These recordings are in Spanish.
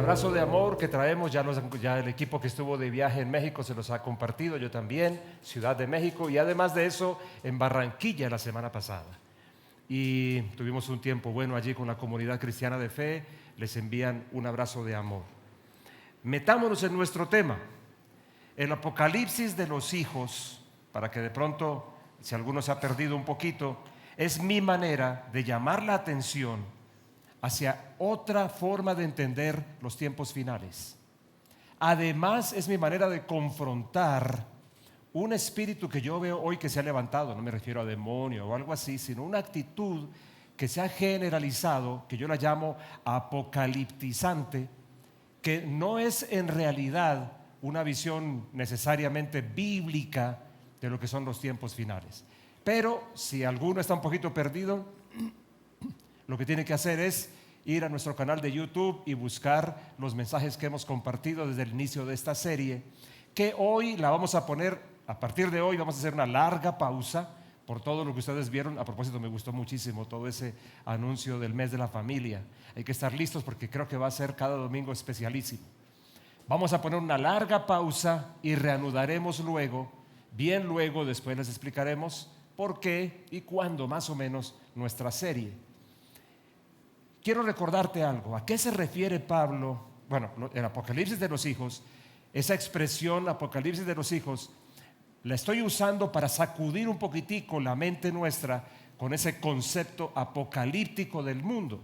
abrazo de amor que traemos, ya el equipo que estuvo de viaje en México se los ha compartido, yo también, Ciudad de México, y además de eso, en Barranquilla la semana pasada. Y tuvimos un tiempo bueno allí con la comunidad cristiana de fe, les envían un abrazo de amor. Metámonos en nuestro tema, el apocalipsis de los hijos, para que de pronto, si alguno se ha perdido un poquito, es mi manera de llamar la atención hacia otra forma de entender los tiempos finales. Además, es mi manera de confrontar un espíritu que yo veo hoy que se ha levantado. No me refiero a demonio o algo así, sino una actitud que se ha generalizado, que yo la llamo apocaliptizante, que no es en realidad una visión necesariamente bíblica de lo que son los tiempos finales. Pero si alguno está un poquito perdido, lo que tiene que hacer es ir a nuestro canal de YouTube y buscar los mensajes que hemos compartido desde el inicio de esta serie, que hoy la vamos a poner, a partir de hoy vamos a hacer una larga pausa por todo lo que ustedes vieron. A propósito, me gustó muchísimo todo ese anuncio del mes de la familia. Hay que estar listos porque creo que va a ser cada domingo especialísimo. Vamos a poner una larga pausa y reanudaremos luego, bien luego, después les explicaremos por qué y cuándo más o menos nuestra serie. Quiero recordarte algo. ¿A qué se refiere Pablo? Bueno, el apocalipsis de los hijos, esa expresión apocalipsis de los hijos, la estoy usando para sacudir un poquitico la mente nuestra con ese concepto apocalíptico del mundo.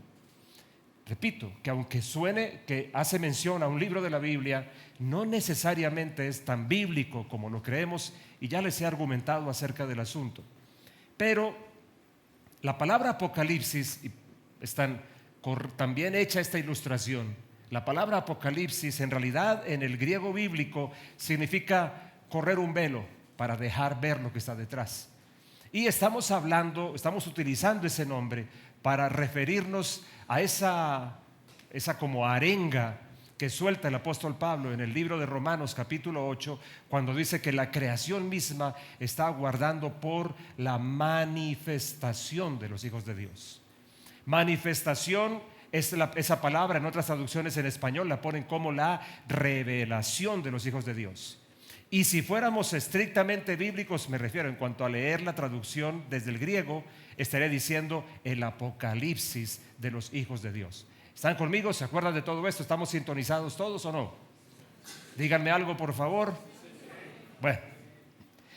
Repito, que aunque suene que hace mención a un libro de la Biblia, no necesariamente es tan bíblico como lo creemos, y ya les he argumentado acerca del asunto. Pero la palabra apocalipsis, también hecha esta ilustración, la palabra apocalipsis en realidad en el griego bíblico significa correr un velo para dejar ver lo que está detrás. Y estamos utilizando ese nombre para referirnos a esa como arenga que suelta el apóstol Pablo en el libro de Romanos capítulo 8, cuando dice que la creación misma está aguardando por la manifestación de los hijos de Dios. Manifestación es esa palabra, en otras traducciones en español la ponen como la revelación de los hijos de Dios. Y si fuéramos estrictamente bíblicos, me refiero en cuanto a leer la traducción desde el griego, estaría diciendo el apocalipsis de los hijos de Dios. ¿Están conmigo? ¿Se acuerdan de todo esto? ¿Estamos sintonizados todos o no? Díganme algo, por favor. Bueno,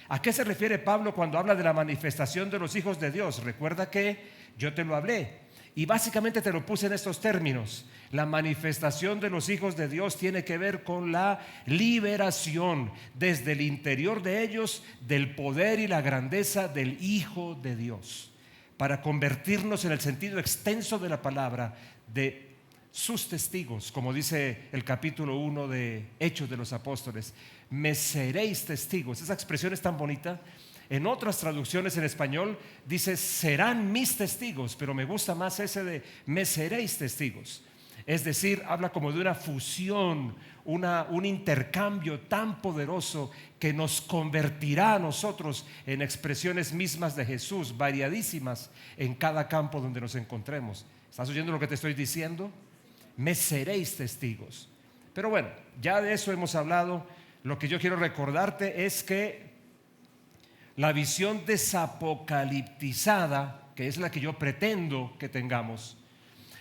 ¿a qué se refiere Pablo cuando habla de la manifestación de los hijos de Dios? Recuerda que yo te lo hablé y básicamente te lo puse en estos términos. La manifestación de los hijos de Dios tiene que ver con la liberación desde el interior de ellos del poder y la grandeza del Hijo de Dios, para convertirnos en el sentido extenso de la palabra de sus testigos, como dice el capítulo 1 de Hechos de los Apóstoles. Me seréis testigos. Esa expresión es tan bonita. En otras traducciones en español dice serán mis testigos, pero me gusta más ese de me seréis testigos. Es decir, habla como de una fusión, un intercambio tan poderoso que nos convertirá a nosotros en expresiones mismas de Jesús, variadísimas en cada campo donde nos encontremos. ¿Estás oyendo lo que te estoy diciendo? Me seréis testigos. Pero bueno, ya de eso hemos hablado. Lo que yo quiero recordarte es que la visión desapocaliptizada, que es la que yo pretendo que tengamos,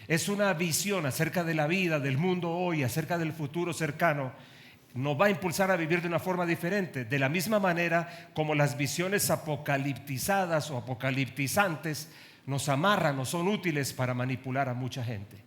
es una visión acerca de la vida, del mundo hoy, acerca del futuro cercano. Nos va a impulsar a vivir de una forma diferente, de la misma manera como las visiones apocaliptizadas o apocaliptizantes nos amarran o son útiles para manipular a mucha gente.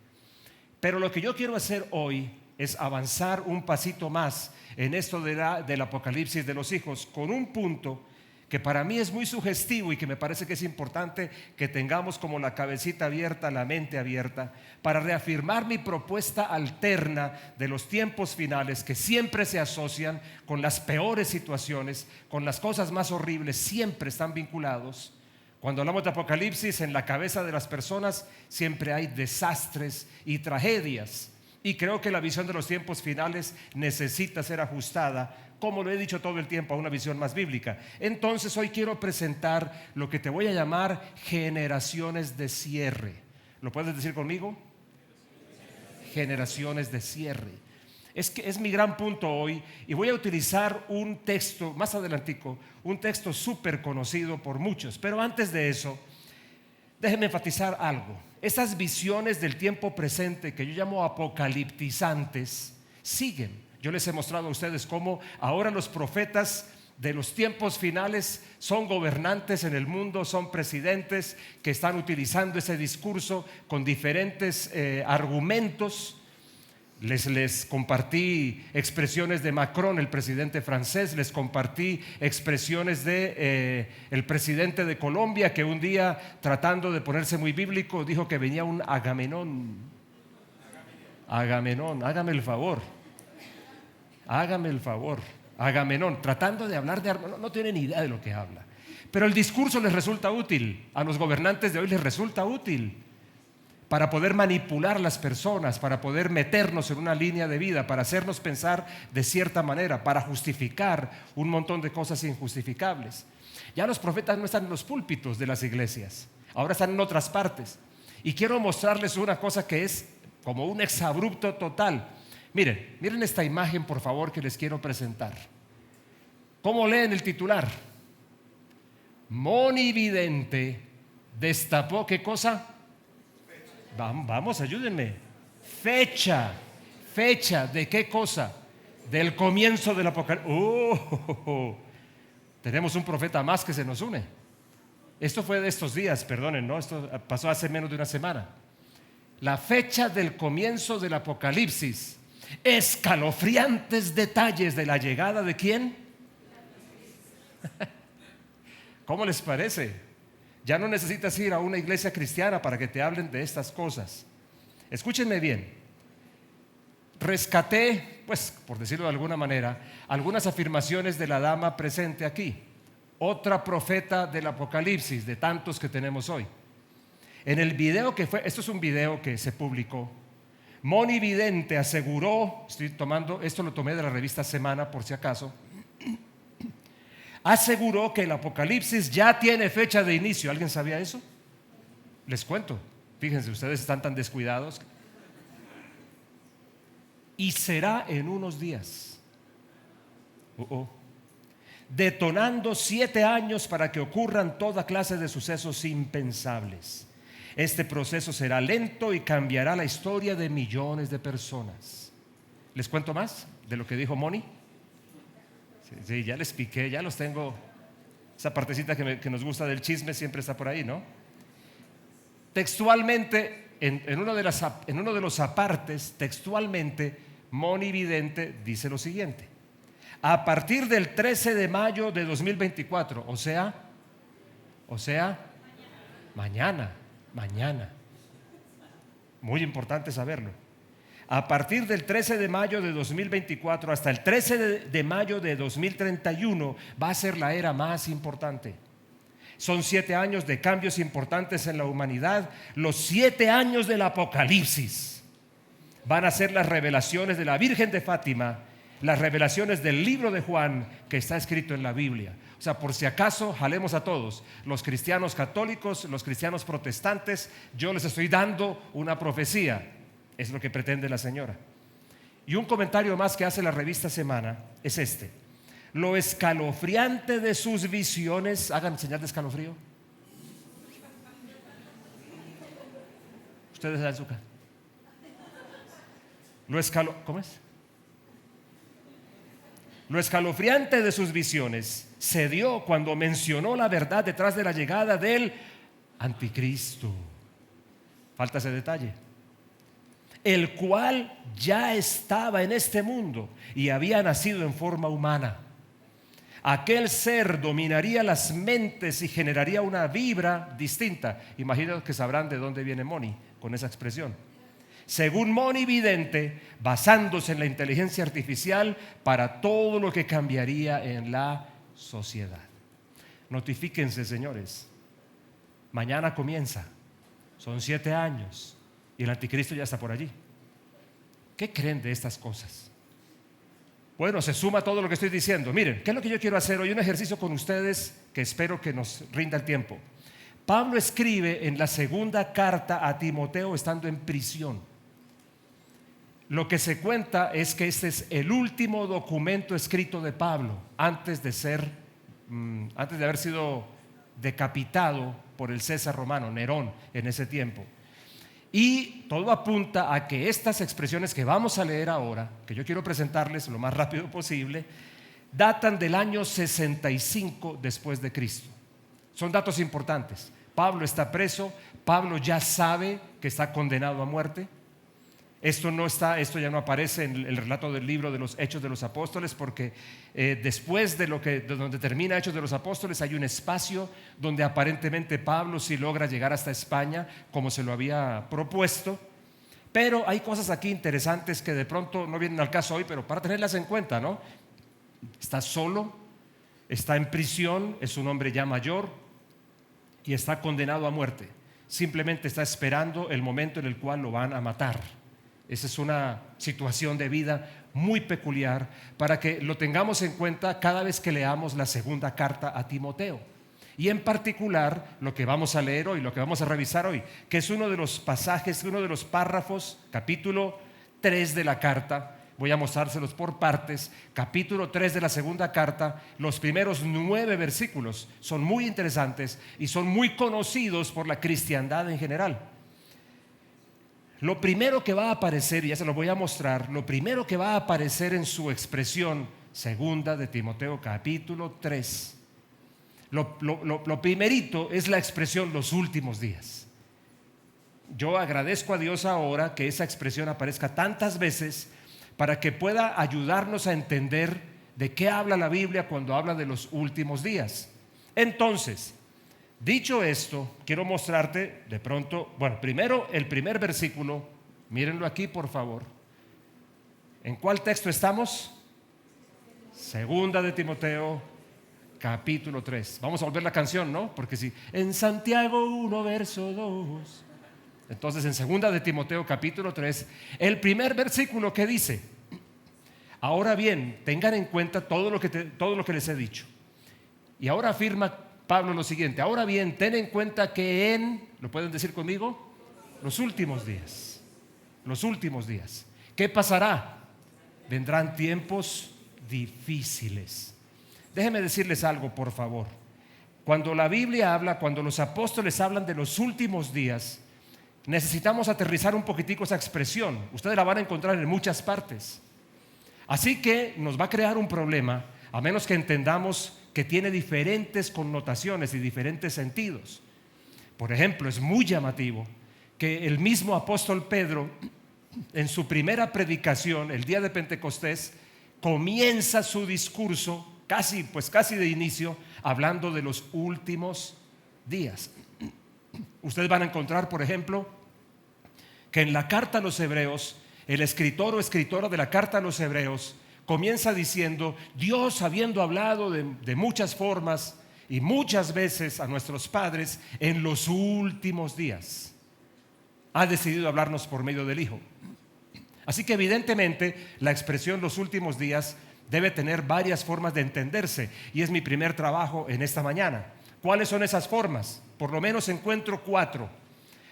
Pero lo que yo quiero hacer hoy es avanzar un pasito más en esto del apocalipsis de los hijos, con un punto que para mí es muy sugestivo y que me parece que es importante que tengamos como la cabecita abierta, la mente abierta, para reafirmar mi propuesta alterna de los tiempos finales, que siempre se asocian con las peores situaciones, con las cosas más horribles, siempre están vinculados. Cuando hablamos de apocalipsis, en la cabeza de las personas siempre hay desastres y tragedias. Y creo que la visión de los tiempos finales necesita ser ajustada, como lo he dicho todo el tiempo, a una visión más bíblica. Entonces hoy quiero presentar lo que te voy a llamar generaciones de cierre. ¿Lo puedes decir conmigo? generaciones de cierre. Es mi gran punto hoy, y voy a utilizar un texto más adelantico, un texto súper conocido por muchos. Pero antes de eso, déjenme enfatizar algo. Esas visiones del tiempo presente que yo llamo apocaliptizantes siguen. Yo les he mostrado a ustedes cómo ahora los profetas de los tiempos finales son gobernantes en el mundo, son presidentes que están utilizando ese discurso con diferentes argumentos. Les compartí expresiones de Macron, el presidente francés. Les compartí expresiones de el presidente de Colombia, que un día, tratando de ponerse muy bíblico, dijo que venía un Agamenón. Agamenón, hágame el favor. Agamenón, tratando de hablar de armas. No tiene ni idea de lo que habla. Pero el discurso les resulta útil. A los gobernantes de hoy les resulta útil para poder manipular a las personas, para poder meternos en una línea de vida, para hacernos pensar de cierta manera, para justificar un montón de cosas injustificables. Ya los profetas no están en los púlpitos de las iglesias, ahora están en otras partes. Y quiero mostrarles una cosa que es como un exabrupto total. Miren esta imagen, por favor, que les quiero presentar. ¿Cómo leen el titular? Monividente destapó, ¿qué cosa? Vamos, ayúdenme. Fecha ¿de qué cosa? Del comienzo del apocalipsis. Tenemos un profeta más que se nos une. Esto fue de estos días, perdonen, ¿no? Esto pasó hace menos de una semana. La fecha del comienzo del apocalipsis. Escalofriantes detalles de la llegada de ¿quién? ¿Cómo les parece? Ya no necesitas ir a una iglesia cristiana para que te hablen de estas cosas. Escúchenme bien. Rescaté, pues, por decirlo de alguna manera, algunas afirmaciones de la dama presente aquí. Otra profeta del Apocalipsis, de tantos que tenemos hoy. En el video que fue, esto es un video que se publicó, Moni Vidente aseguró, esto lo tomé de la revista Semana por si acaso, aseguró que el Apocalipsis ya tiene fecha de inicio. ¿Alguien sabía eso? Les cuento. Fíjense, ustedes están tan descuidados. Y será en unos días. Detonando 7 años para que ocurran toda clase de sucesos impensables. Este proceso será lento y cambiará la historia de millones de personas. ¿Les cuento más de lo que dijo Moni? Sí, ya les piqué, ya los tengo. Esa partecita que nos gusta del chisme siempre está por ahí, ¿no? Textualmente, en uno de los apartes, textualmente, Moni Vidente dice lo siguiente: a partir del 13 de mayo de 2024, o sea, mañana. Muy importante saberlo. A partir del 13 de mayo de 2024 hasta el 13 de mayo de 2031 va a ser la era más importante. Son 7 años de cambios importantes en la humanidad. Los 7 años del Apocalipsis van a ser las revelaciones de la Virgen de Fátima, las revelaciones del libro de Juan que está escrito en la Biblia. O sea, por si acaso, jalemos a todos, los cristianos católicos, los cristianos protestantes, yo les estoy dando una profecía. Es lo que pretende la señora. Y un comentario más que hace la revista Semana es este: lo escalofriante de sus visiones. Hagan señal de escalofrío. Ustedes dan su cara. ¿Cómo es? Lo escalofriante de sus visiones se dio cuando mencionó la verdad detrás de la llegada del anticristo. Falta ese detalle. El cual ya estaba en este mundo y había nacido en forma humana. Aquel ser dominaría las mentes y generaría una vibra distinta. Imagino que sabrán de dónde viene Moni con esa expresión. Según Moni Vidente, basándose en la inteligencia artificial para todo lo que cambiaría en la sociedad. Notifíquense, señores. Mañana comienza. Son 7 años. Y el anticristo ya está por allí. ¿Qué creen de estas cosas? Bueno, se suma todo lo que estoy diciendo. Miren, ¿qué es lo que yo quiero hacer hoy? Un ejercicio con ustedes que espero que nos rinda el tiempo. Pablo escribe en la segunda carta a Timoteo estando en prisión. lo que se cuenta es que este es el último documento escrito de Pablo antes de haber sido decapitado por el César romano, Nerón, en ese tiempo. Y todo apunta a que estas expresiones que vamos a leer ahora, que yo quiero presentarles lo más rápido posible, datan del año 65 después de Cristo. Son datos importantes. Pablo está preso, Pablo ya sabe que está condenado a muerte. Esto ya no aparece en el relato del libro de los Hechos de los Apóstoles, porque después de donde termina Hechos de los Apóstoles hay un espacio donde aparentemente Pablo sí logra llegar hasta España como se lo había propuesto. Pero hay cosas aquí interesantes que de pronto no vienen al caso hoy, pero para tenerlas en cuenta, ¿no? Está solo, está en prisión, es un hombre ya mayor y está condenado a muerte. Simplemente está esperando el momento en el cual lo van a matar. Esa es una situación de vida muy peculiar para que lo tengamos en cuenta cada vez que leamos la segunda carta a Timoteo. Y en particular lo que vamos a leer hoy, lo que vamos a revisar hoy, que es uno de los pasajes, uno de los párrafos, capítulo 3 de la carta. Voy a mostrárselos por partes. Capítulo 3 de la segunda carta, los primeros 9 versículos son muy interesantes y son muy conocidos por la cristiandad en general. Lo primero que va a aparecer, y ya se lo voy a mostrar, lo primero que va a aparecer en su expresión, segunda de Timoteo capítulo 3, lo primerito es la expresión los últimos días. Yo agradezco a Dios ahora que esa expresión aparezca tantas veces para que pueda ayudarnos a entender de qué habla la Biblia cuando habla de los últimos días. Entonces, dicho esto, quiero mostrarte de pronto, primero el primer versículo, mírenlo aquí por favor. ¿En cuál texto estamos? Segunda de Timoteo, capítulo 3. Vamos a volver la canción, ¿no? Porque si en Santiago 1, verso 2. Entonces en segunda de Timoteo, capítulo 3, el primer versículo que dice: ahora bien, tengan en cuenta todo lo que les he dicho. Y ahora afirma Pablo lo siguiente: ahora bien, ten en cuenta que ¿lo pueden decir conmigo? Los últimos días. ¿Qué pasará? Vendrán tiempos difíciles. Déjenme decirles algo, por favor. Cuando la Biblia habla, cuando los apóstoles hablan de los últimos días, necesitamos aterrizar un poquitico esa expresión. Ustedes la van a encontrar en muchas partes. Así que nos va a crear un problema, a menos que entendamos que tiene diferentes connotaciones y diferentes sentidos. Por ejemplo, es muy llamativo que el mismo apóstol Pedro, en su primera predicación, el día de Pentecostés, comienza su discurso casi de inicio, hablando de los últimos días. Ustedes van a encontrar, por ejemplo, que en la carta a los Hebreos, el escritor o escritora de la carta a los Hebreos comienza diciendo: Dios, habiendo hablado de muchas formas y muchas veces a nuestros padres, en los últimos días ha decidido hablarnos por medio del Hijo. Así que evidentemente la expresión los últimos días debe tener varias formas de entenderse, y es mi primer trabajo en esta mañana. ¿Cuáles son esas formas? Por lo menos encuentro 4.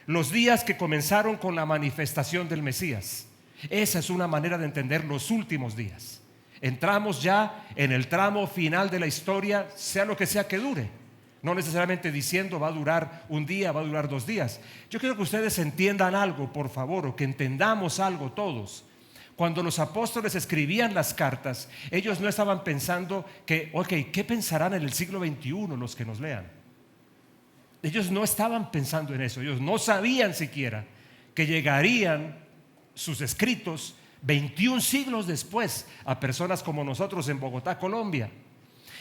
Los días que comenzaron con la manifestación del Mesías. Esa es una manera de entender los últimos días. Entramos ya en el tramo final de la historia, sea lo que sea que dure. No necesariamente diciendo va a durar un día, va a durar 2 días. Yo quiero que ustedes entiendan algo, por favor, o que entendamos algo todos. Cuando los apóstoles escribían las cartas, ellos no estaban pensando ¿qué pensarán en el siglo XXI los que nos lean? Ellos no estaban pensando en eso. Ellos no sabían siquiera que llegarían sus escritos 21 siglos después a personas como nosotros en Bogotá, Colombia.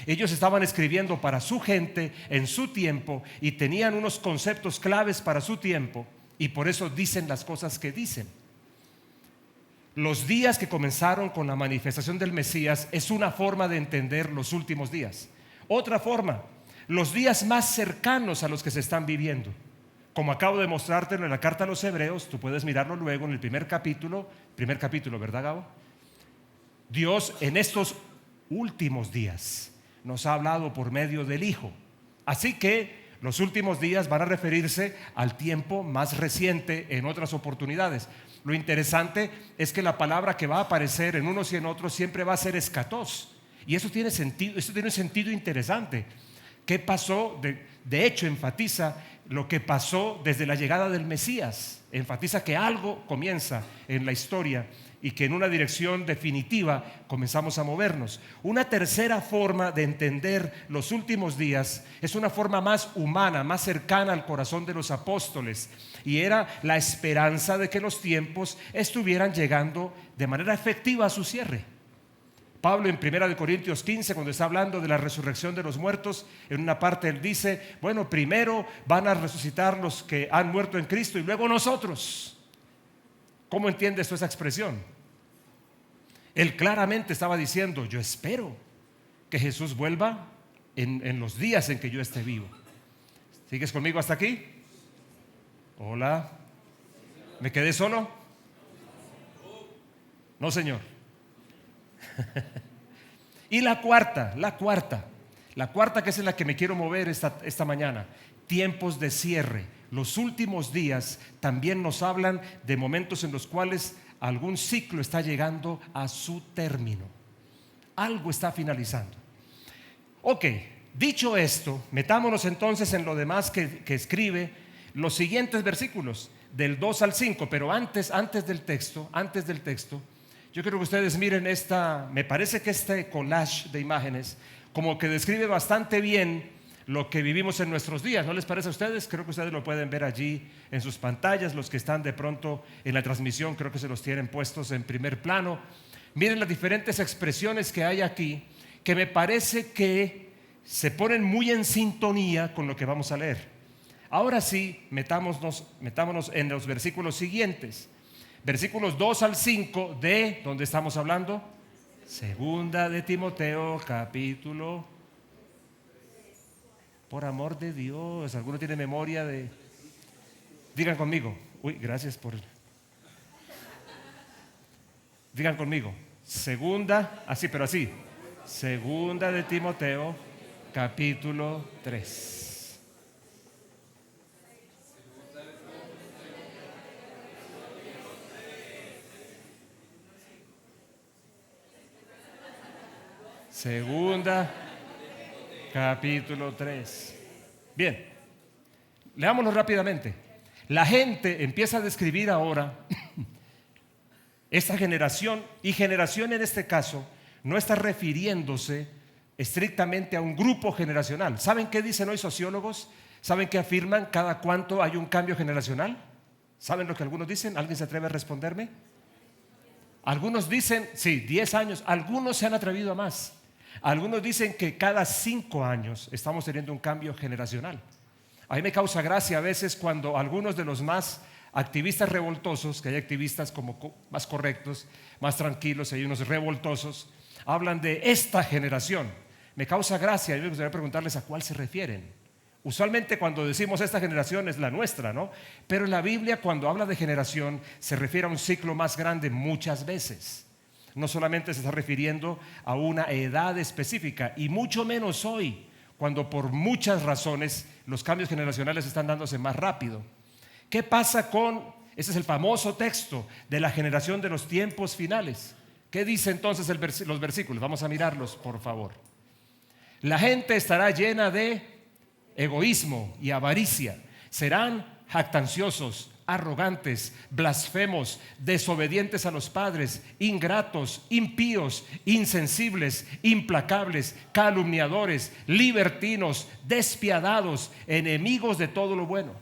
Ellos estaban escribiendo para su gente en su tiempo y tenían unos conceptos claves para su tiempo, y por eso dicen las cosas que dicen. Los días que comenzaron con la manifestación del Mesías es una forma de entender los últimos días. Otra forma, los días más cercanos a los que se están viviendo. Como acabo de mostrártelo en la carta a los Hebreos, tú puedes mirarlo luego en el primer capítulo, ¿verdad, Gabo? Dios en estos últimos días nos ha hablado por medio del Hijo. Así que Los últimos días van a referirse al tiempo más reciente en otras oportunidades. Lo interesante es que la palabra que va a aparecer en unos y en otros siempre va a ser escatos. Y eso tiene sentido, eso tiene un sentido interesante. ¿Qué pasó? De hecho, enfatiza lo que pasó desde la llegada del Mesías. Enfatiza que algo comienza en la historia y que en una dirección definitiva comenzamos a movernos. Una tercera forma de entender los últimos días es una forma más humana, más cercana al corazón de los apóstoles, y era la esperanza de que los tiempos estuvieran llegando de manera efectiva a su cierre. Pablo en 1 Corintios 15, cuando está hablando de la resurrección de los muertos, en una parte él dice, bueno, primero van a resucitar los que han muerto en Cristo y luego nosotros. ¿Cómo entiendes tú esa expresión? Él claramente estaba diciendo, yo espero que Jesús vuelva en los días en que yo esté vivo. ¿Sigues conmigo hasta aquí? Hola. ¿Me quedé solo? No, Señor. Y la cuarta que es en la que me quiero mover esta mañana, tiempos de cierre. Los últimos días también nos hablan de momentos en los cuales algún ciclo está llegando a su término, algo está finalizando. Ok, dicho esto, metámonos entonces en lo demás que escribe los siguientes versículos del 2 al 5, pero antes del texto, yo quiero que ustedes miren me parece que este collage de imágenes como que describe bastante bien lo que vivimos en nuestros días. ¿No les parece a ustedes? Creo que ustedes lo pueden ver allí en sus pantallas. Los que están de pronto en la transmisión creo que se los tienen puestos en primer plano. Miren las diferentes expresiones que hay aquí, que me parece que se ponen muy en sintonía con lo que vamos a leer. Ahora sí, metámonos en los versículos siguientes. Versículos 2 al 5 de, ¿dónde estamos hablando? Segunda de Timoteo, capítulo. Por amor de Dios, ¿alguno tiene memoria de? Digan conmigo. Uy, gracias por. Digan conmigo. Segunda, así, pero así. Segunda de Timoteo, capítulo 3. Segunda, capítulo 3. Bien, leámoslo rápidamente. La gente empieza a describir ahora esta generación, y generación en este caso no está refiriéndose estrictamente a un grupo generacional. ¿Saben qué dicen hoy sociólogos? ¿Saben qué afirman? ¿Cada cuánto hay un cambio generacional? ¿Saben lo que algunos dicen? ¿Alguien se atreve a responderme? Algunos dicen, sí, 10 años. Algunos se han atrevido a más. Algunos dicen que cada 5 años estamos teniendo un cambio generacional. A mí me causa gracia a veces cuando algunos de los más activistas revoltosos, que hay activistas como más correctos, más tranquilos, hay unos revoltosos, hablan de esta generación. Me causa gracia y me gustaría preguntarles a cuál se refieren. Usualmente cuando decimos esta generación es la nuestra, ¿no? Pero en la Biblia cuando habla de generación se refiere a un ciclo más grande muchas veces. No solamente se está refiriendo a una edad específica, y mucho menos hoy, cuando por muchas razones los cambios generacionales están dándose más rápido. ¿Qué pasa ese es el famoso texto de la generación de los tiempos finales? ¿Qué dice entonces los versículos? Vamos a mirarlos, por favor. La gente estará llena de egoísmo y avaricia. Serán jactanciosos, arrogantes, blasfemos, desobedientes a los padres, ingratos, impíos, insensibles, implacables, calumniadores, libertinos, despiadados, enemigos de todo lo bueno,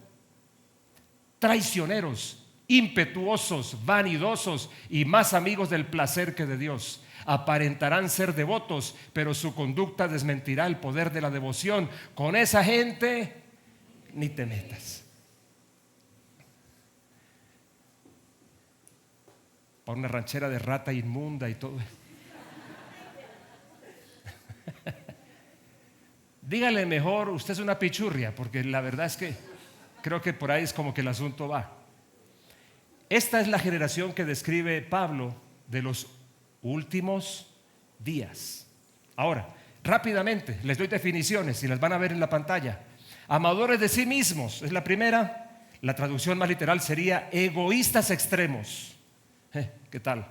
traicioneros, impetuosos, vanidosos y más amigos del placer que de Dios. Aparentarán ser devotos, pero su conducta desmentirá el poder de la devoción. Con esa gente ni te metas. Para una ranchera de rata inmunda y todo. Dígale mejor, usted es una pichurria, porque la verdad es que creo que por ahí es como que el asunto va. Esta es la generación que describe Pablo de los últimos días. Ahora, rápidamente, les doy definiciones y las van a ver en la pantalla. Amadores de sí mismos es la primera. La traducción más literal sería egoístas extremos. ¿Qué tal?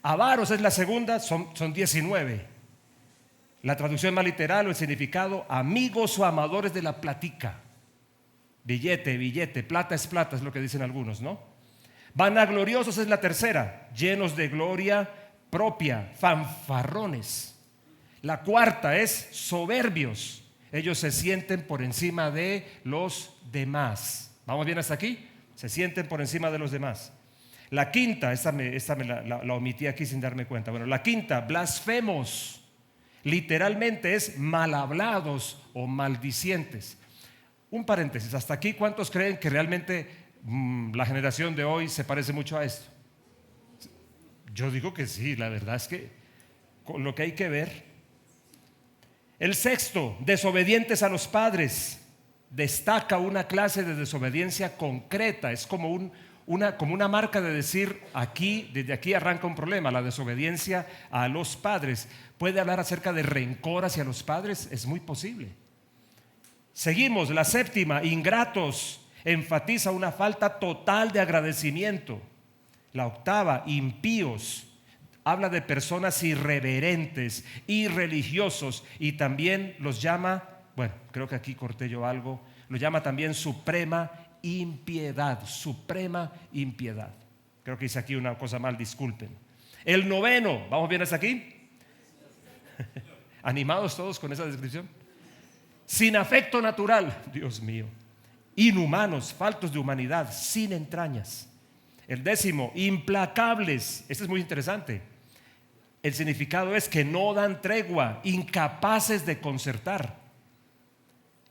Avaros es la segunda, son 19. La traducción más literal o el significado, amigos o amadores de la platica. Billete, plata es lo que dicen algunos, ¿no? Vanagloriosos es la tercera, llenos de gloria propia, fanfarrones. La cuarta es soberbios. Ellos se sienten por encima de los demás. ¿Vamos bien hasta aquí? Se sienten por encima de los demás. La quinta, esta la omití aquí sin darme cuenta. Bueno, la quinta, blasfemos. Literalmente es mal hablados o maldicientes. Un paréntesis, hasta aquí, ¿cuántos creen que realmente la generación de hoy se parece mucho a esto? Yo digo que sí, la verdad es que con lo que hay que ver. El sexto, desobedientes a los padres. Destaca una clase de desobediencia concreta. Es como una marca de decir, desde aquí arranca un problema. La desobediencia a los padres. ¿Puede hablar acerca de rencor hacia los padres? Es muy posible. Seguimos, la séptima, ingratos. Enfatiza una falta total de agradecimiento. La octava, impíos. Habla de personas irreverentes, irreligiosos, y también los llama, bueno, creo que aquí corté yo algo, lo llama también suprema impiedad, suprema impiedad. Creo que hice aquí una cosa mal, disculpen. El noveno, ¿vamos bien hasta aquí? ¿Animados todos con esa descripción? Sin afecto natural, Dios mío. Inhumanos, faltos de humanidad, sin entrañas. El décimo, implacables. Este es muy interesante. El significado es que no dan tregua, incapaces de concertar.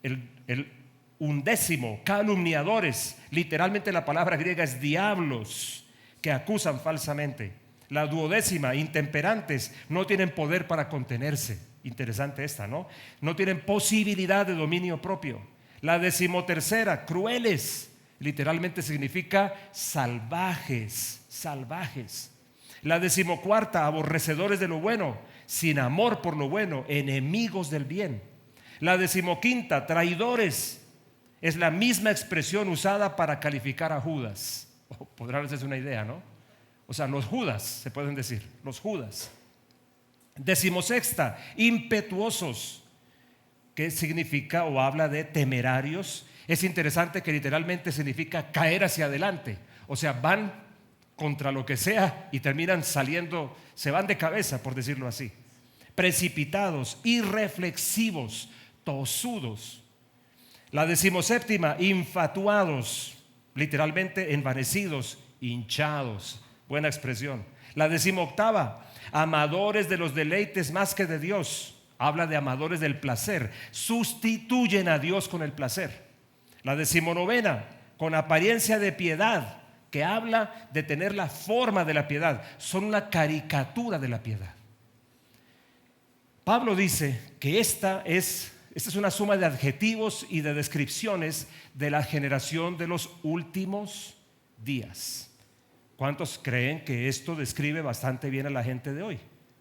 El undécimo, calumniadores. Literalmente la palabra griega es diablos, que acusan falsamente. La duodécima, intemperantes, no tienen poder para contenerse. Interesante esta, ¿no? No tienen posibilidad de dominio propio. La decimotercera, crueles. Literalmente significa salvajes, salvajes. La decimocuarta, aborrecedores de lo bueno, sin amor por lo bueno, enemigos del bien. La decimoquinta, traidores. Es la misma expresión usada para calificar a Judas. Podrán hacerse una idea, ¿no? O sea, los Judas, se pueden decir, los Judas. Decimosexta, impetuosos, que significa o habla de temerarios. Es interesante que literalmente significa caer hacia adelante. O sea, van contra lo que sea y terminan saliendo, se van de cabeza, por decirlo así. Precipitados, irreflexivos, tosudos. La decimoséptima, infatuados, literalmente envanecidos, hinchados. Buena expresión. La decimoctava, amadores de los deleites más que de Dios. Habla de amadores del placer. Sustituyen a Dios con el placer. La decimonovena, con apariencia de piedad, que habla de tener la forma de la piedad. Son una caricatura de la piedad. Pablo dice que esta es una suma de adjetivos y de descripciones de la generación de los últimos días. ¿Cuántos creen que esto describe bastante bien a la gente de hoy?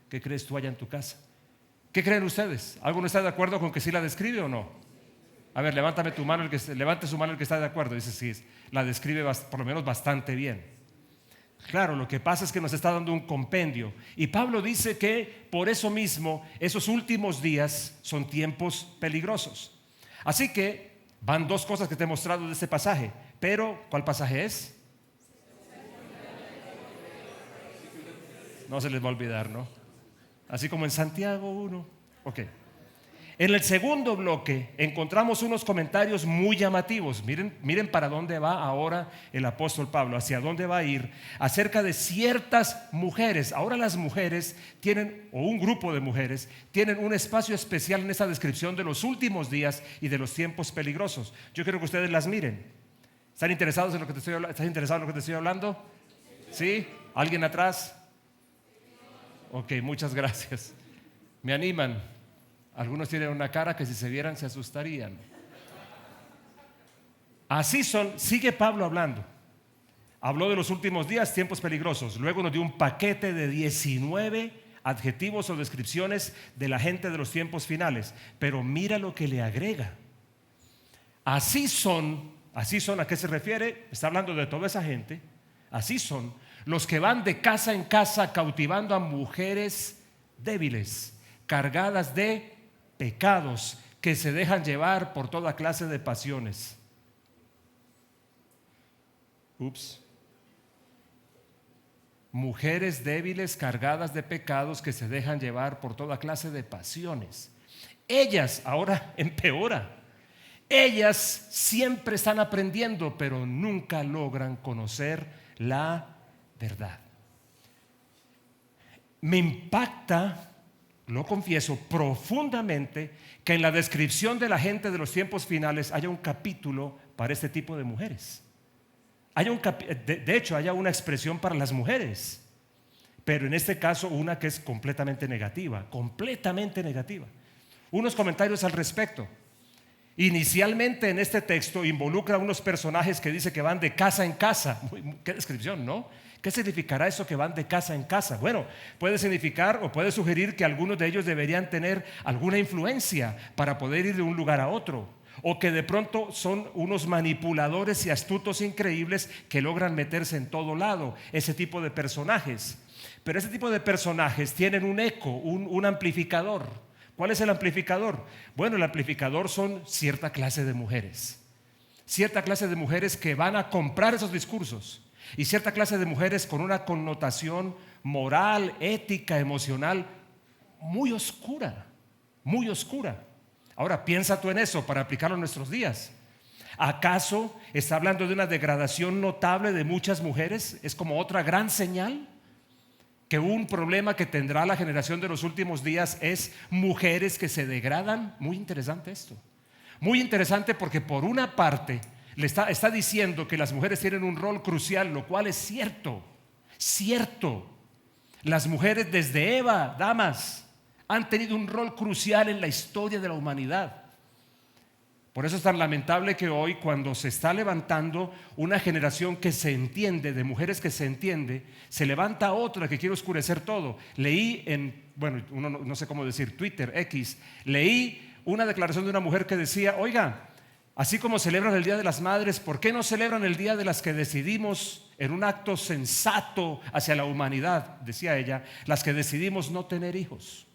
¿Qué crees tú allá en tu casa? ¿Qué creen ustedes? ¿Alguno está de acuerdo con que sí la describe o no? A ver, levante su mano el que está de acuerdo. Dice, sí, la describe por lo menos bastante bien. Claro, lo que pasa es que nos está dando un compendio. Y Pablo dice que por eso mismo, esos últimos días son tiempos peligrosos. Así que van dos cosas que te he mostrado de este pasaje. Pero, ¿cuál pasaje es? No se les va a olvidar, ¿no? Así como en Santiago 1. Ok. En el segundo bloque encontramos unos comentarios muy llamativos. Miren para dónde va ahora el apóstol Pablo, hacia dónde va a ir, acerca de ciertas mujeres. Ahora las mujeres tienen, o un grupo de mujeres, tienen un espacio especial en esta descripción de los últimos días y de los tiempos peligrosos. Yo quiero que ustedes las miren. ¿Están interesados en lo que te estoy hablando? ¿Estás interesado en lo que te estoy hablando? ¿Sí? ¿Alguien atrás? Ok, muchas gracias. Me animan. Algunos tienen una cara que si se vieran se asustarían. Así son, sigue Pablo hablando. Habló de los últimos días, tiempos peligrosos. Luego nos dio un paquete de 19 adjetivos o descripciones de la gente de los tiempos finales. Pero mira lo que le agrega. así son, ¿a qué se refiere? Está hablando de toda esa gente. Así son los que van de casa en casa cautivando a mujeres débiles, cargadas de pecados, que se dejan llevar por toda clase de pasiones. Mujeres débiles, cargadas de pecados, que se dejan llevar por toda clase de pasiones. Ellas, ahora empeora, ellas siempre están aprendiendo, pero nunca logran conocer la verdad. Me impacta, lo confieso, profundamente, que en la descripción de la gente de los tiempos finales haya un capítulo para este tipo de mujeres. De hecho, haya una expresión para las mujeres, pero en este caso una que es completamente negativa, Unos comentarios al respecto. Inicialmente en este texto involucra a unos personajes que dice que van de casa en casa. Qué descripción, ¿no? ¿Qué significará eso que van de casa en casa? Bueno, puede significar o puede sugerir que algunos de ellos deberían tener alguna influencia para poder ir de un lugar a otro, o que de pronto son unos manipuladores y astutos increíbles que logran meterse en todo lado, ese tipo de personajes. Pero ese tipo de personajes tienen un eco, un amplificador. ¿Cuál es el amplificador? Bueno, el amplificador son cierta clase de mujeres que van a comprar esos discursos, y cierta clase de mujeres con una connotación moral, ética, emocional muy oscura. Ahora piensa tú en eso para aplicarlo en nuestros días. ¿Acaso está hablando de una degradación notable de muchas mujeres? ¿Es como otra gran señal? Que un problema que tendrá la generación de los últimos días es mujeres que se degradan. Muy interesante esto. Muy interesante, porque por una parte está diciendo que las mujeres tienen un rol crucial, lo cual es cierto. Las mujeres desde Eva, damas, han tenido un rol crucial en la historia de la humanidad. Por eso es tan lamentable que hoy, cuando se está levantando una generación que se entiende, de mujeres que se entiende, se levanta otra que quiere oscurecer todo. Leí no sé cómo decir, Twitter, X, leí una declaración de una mujer que decía: oiga, así como celebran el Día de las Madres, ¿por qué no celebran el día de las que decidimos, en un acto sensato hacia la humanidad, decía ella, las que decidimos no tener hijos?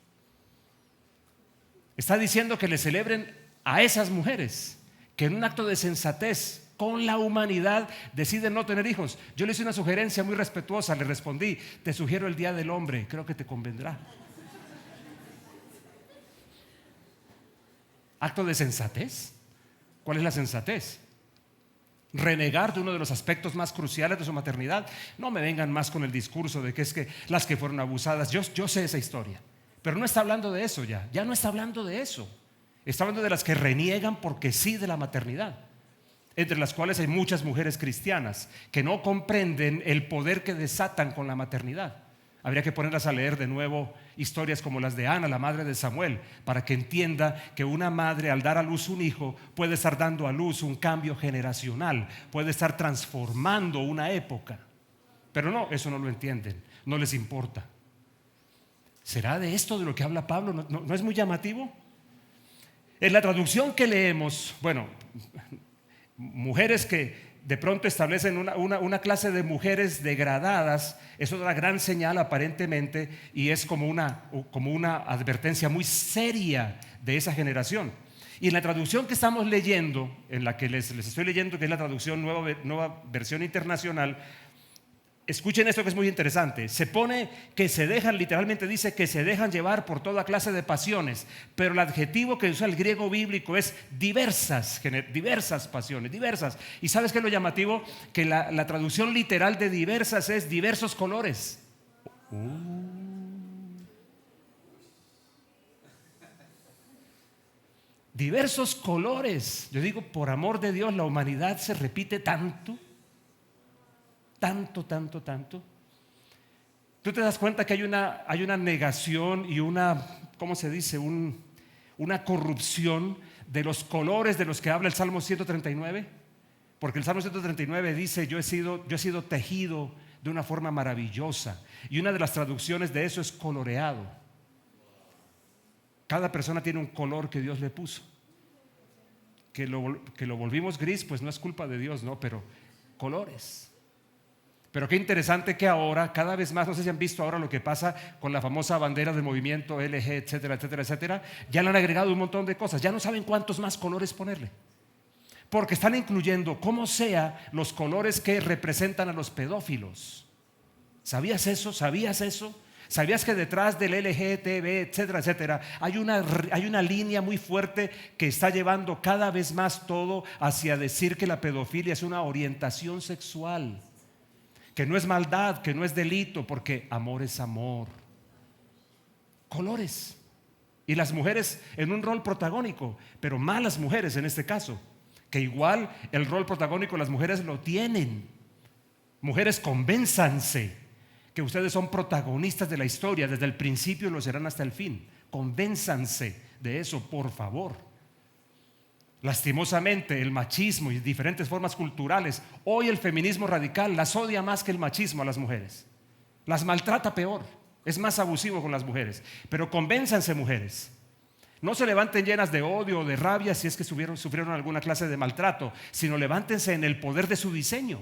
Está diciendo que le celebren a esas mujeres que en un acto de sensatez con la humanidad deciden no tener hijos. Yo le hice una sugerencia muy respetuosa, le respondí: te sugiero el Día del Hombre, creo que te convendrá. ¿Acto de sensatez? ¿Cuál es la sensatez? ¿Renegar de uno de los aspectos más cruciales de su maternidad? No me vengan más con el discurso de que es que las que fueron abusadas. Yo sé esa historia, pero no está hablando de eso ya no está hablando de eso. Está hablando de las que reniegan porque sí de la maternidad, entre las cuales hay muchas mujeres cristianas que no comprenden el poder que desatan con la maternidad. Habría que ponerlas a leer de nuevo historias como las de Ana, la madre de Samuel, para que entienda que una madre, al dar a luz un hijo, puede estar dando a luz un cambio generacional, puede estar transformando una época. Pero no, eso no lo entienden, no les importa. ¿Será de esto de lo que habla Pablo? ¿No es muy llamativo? En la traducción que leemos, mujeres que de pronto establecen una clase de mujeres degradadas, es otra gran señal aparentemente, y es como una advertencia muy seria de esa generación. Y en la traducción que estamos leyendo, en la que les estoy leyendo, que es la traducción nueva versión internacional, escuchen esto que es muy interesante. Se pone que se dejan, literalmente dice que se dejan llevar por toda clase de pasiones, pero el adjetivo que usa el griego bíblico es diversas pasiones, diversas. ¿Y sabes qué es lo llamativo? Que la traducción literal de diversas es diversos colores. Diversos colores. Yo digo, por amor de Dios, la humanidad se repite tanto. Tú te das cuenta que hay una negación y ¿cómo se dice? Una corrupción de los colores de los que habla el Salmo 139. Porque el Salmo 139 dice: yo he sido tejido de una forma maravillosa. Y una de las traducciones de eso es coloreado. Cada persona tiene un color que Dios le puso. que lo volvimos gris, pues no es culpa de Dios, ¿no? Pero colores. Pero qué interesante que ahora, cada vez más, no sé si han visto ahora lo que pasa con la famosa bandera del movimiento LG, etcétera, etcétera, etcétera. Ya le han agregado un montón de cosas. Ya no saben cuántos más colores ponerle. Porque están incluyendo, como sea, los colores que representan a los pedófilos. ¿Sabías eso? ¿Sabías eso? ¿Sabías que detrás del LGTB, etcétera, etcétera, hay una línea muy fuerte que está llevando cada vez más todo hacia decir que la pedofilia es una orientación sexual? Que no es maldad, que no es delito, porque amor es amor. Colores. Y las mujeres en un rol protagónico, pero malas mujeres en este caso, que igual el rol protagónico las mujeres lo tienen. Mujeres, convénzanse que ustedes son protagonistas de la historia, desde el principio lo serán hasta el fin. Convénzanse de eso, por favor. Lastimosamente, el machismo y diferentes formas culturales, hoy el feminismo radical las odia más que el machismo a las mujeres. Las maltrata peor, es más abusivo con las mujeres. Pero convénzanse, mujeres. No se levanten llenas de odio o de rabia si es que sufrieron alguna clase de maltrato, sino levántense en el poder de su diseño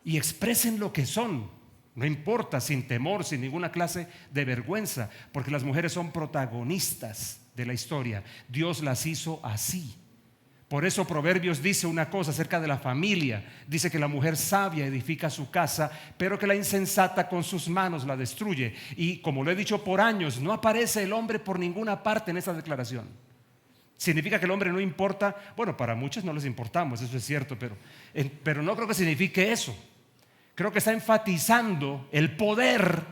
y expresen lo que son. No importa, sin temor, sin ninguna clase de vergüenza, porque las mujeres son protagonistas de la historia. Dios las hizo así. Por eso Proverbios dice una cosa acerca de la familia. Dice que la mujer sabia edifica su casa, pero que la insensata con sus manos la destruye. Y como lo he dicho por años, no aparece el hombre por ninguna parte en esta declaración. ¿Significa que el hombre no importa? Bueno, para muchos no les importamos, eso es cierto, pero no creo que signifique eso. Creo que está enfatizando el poder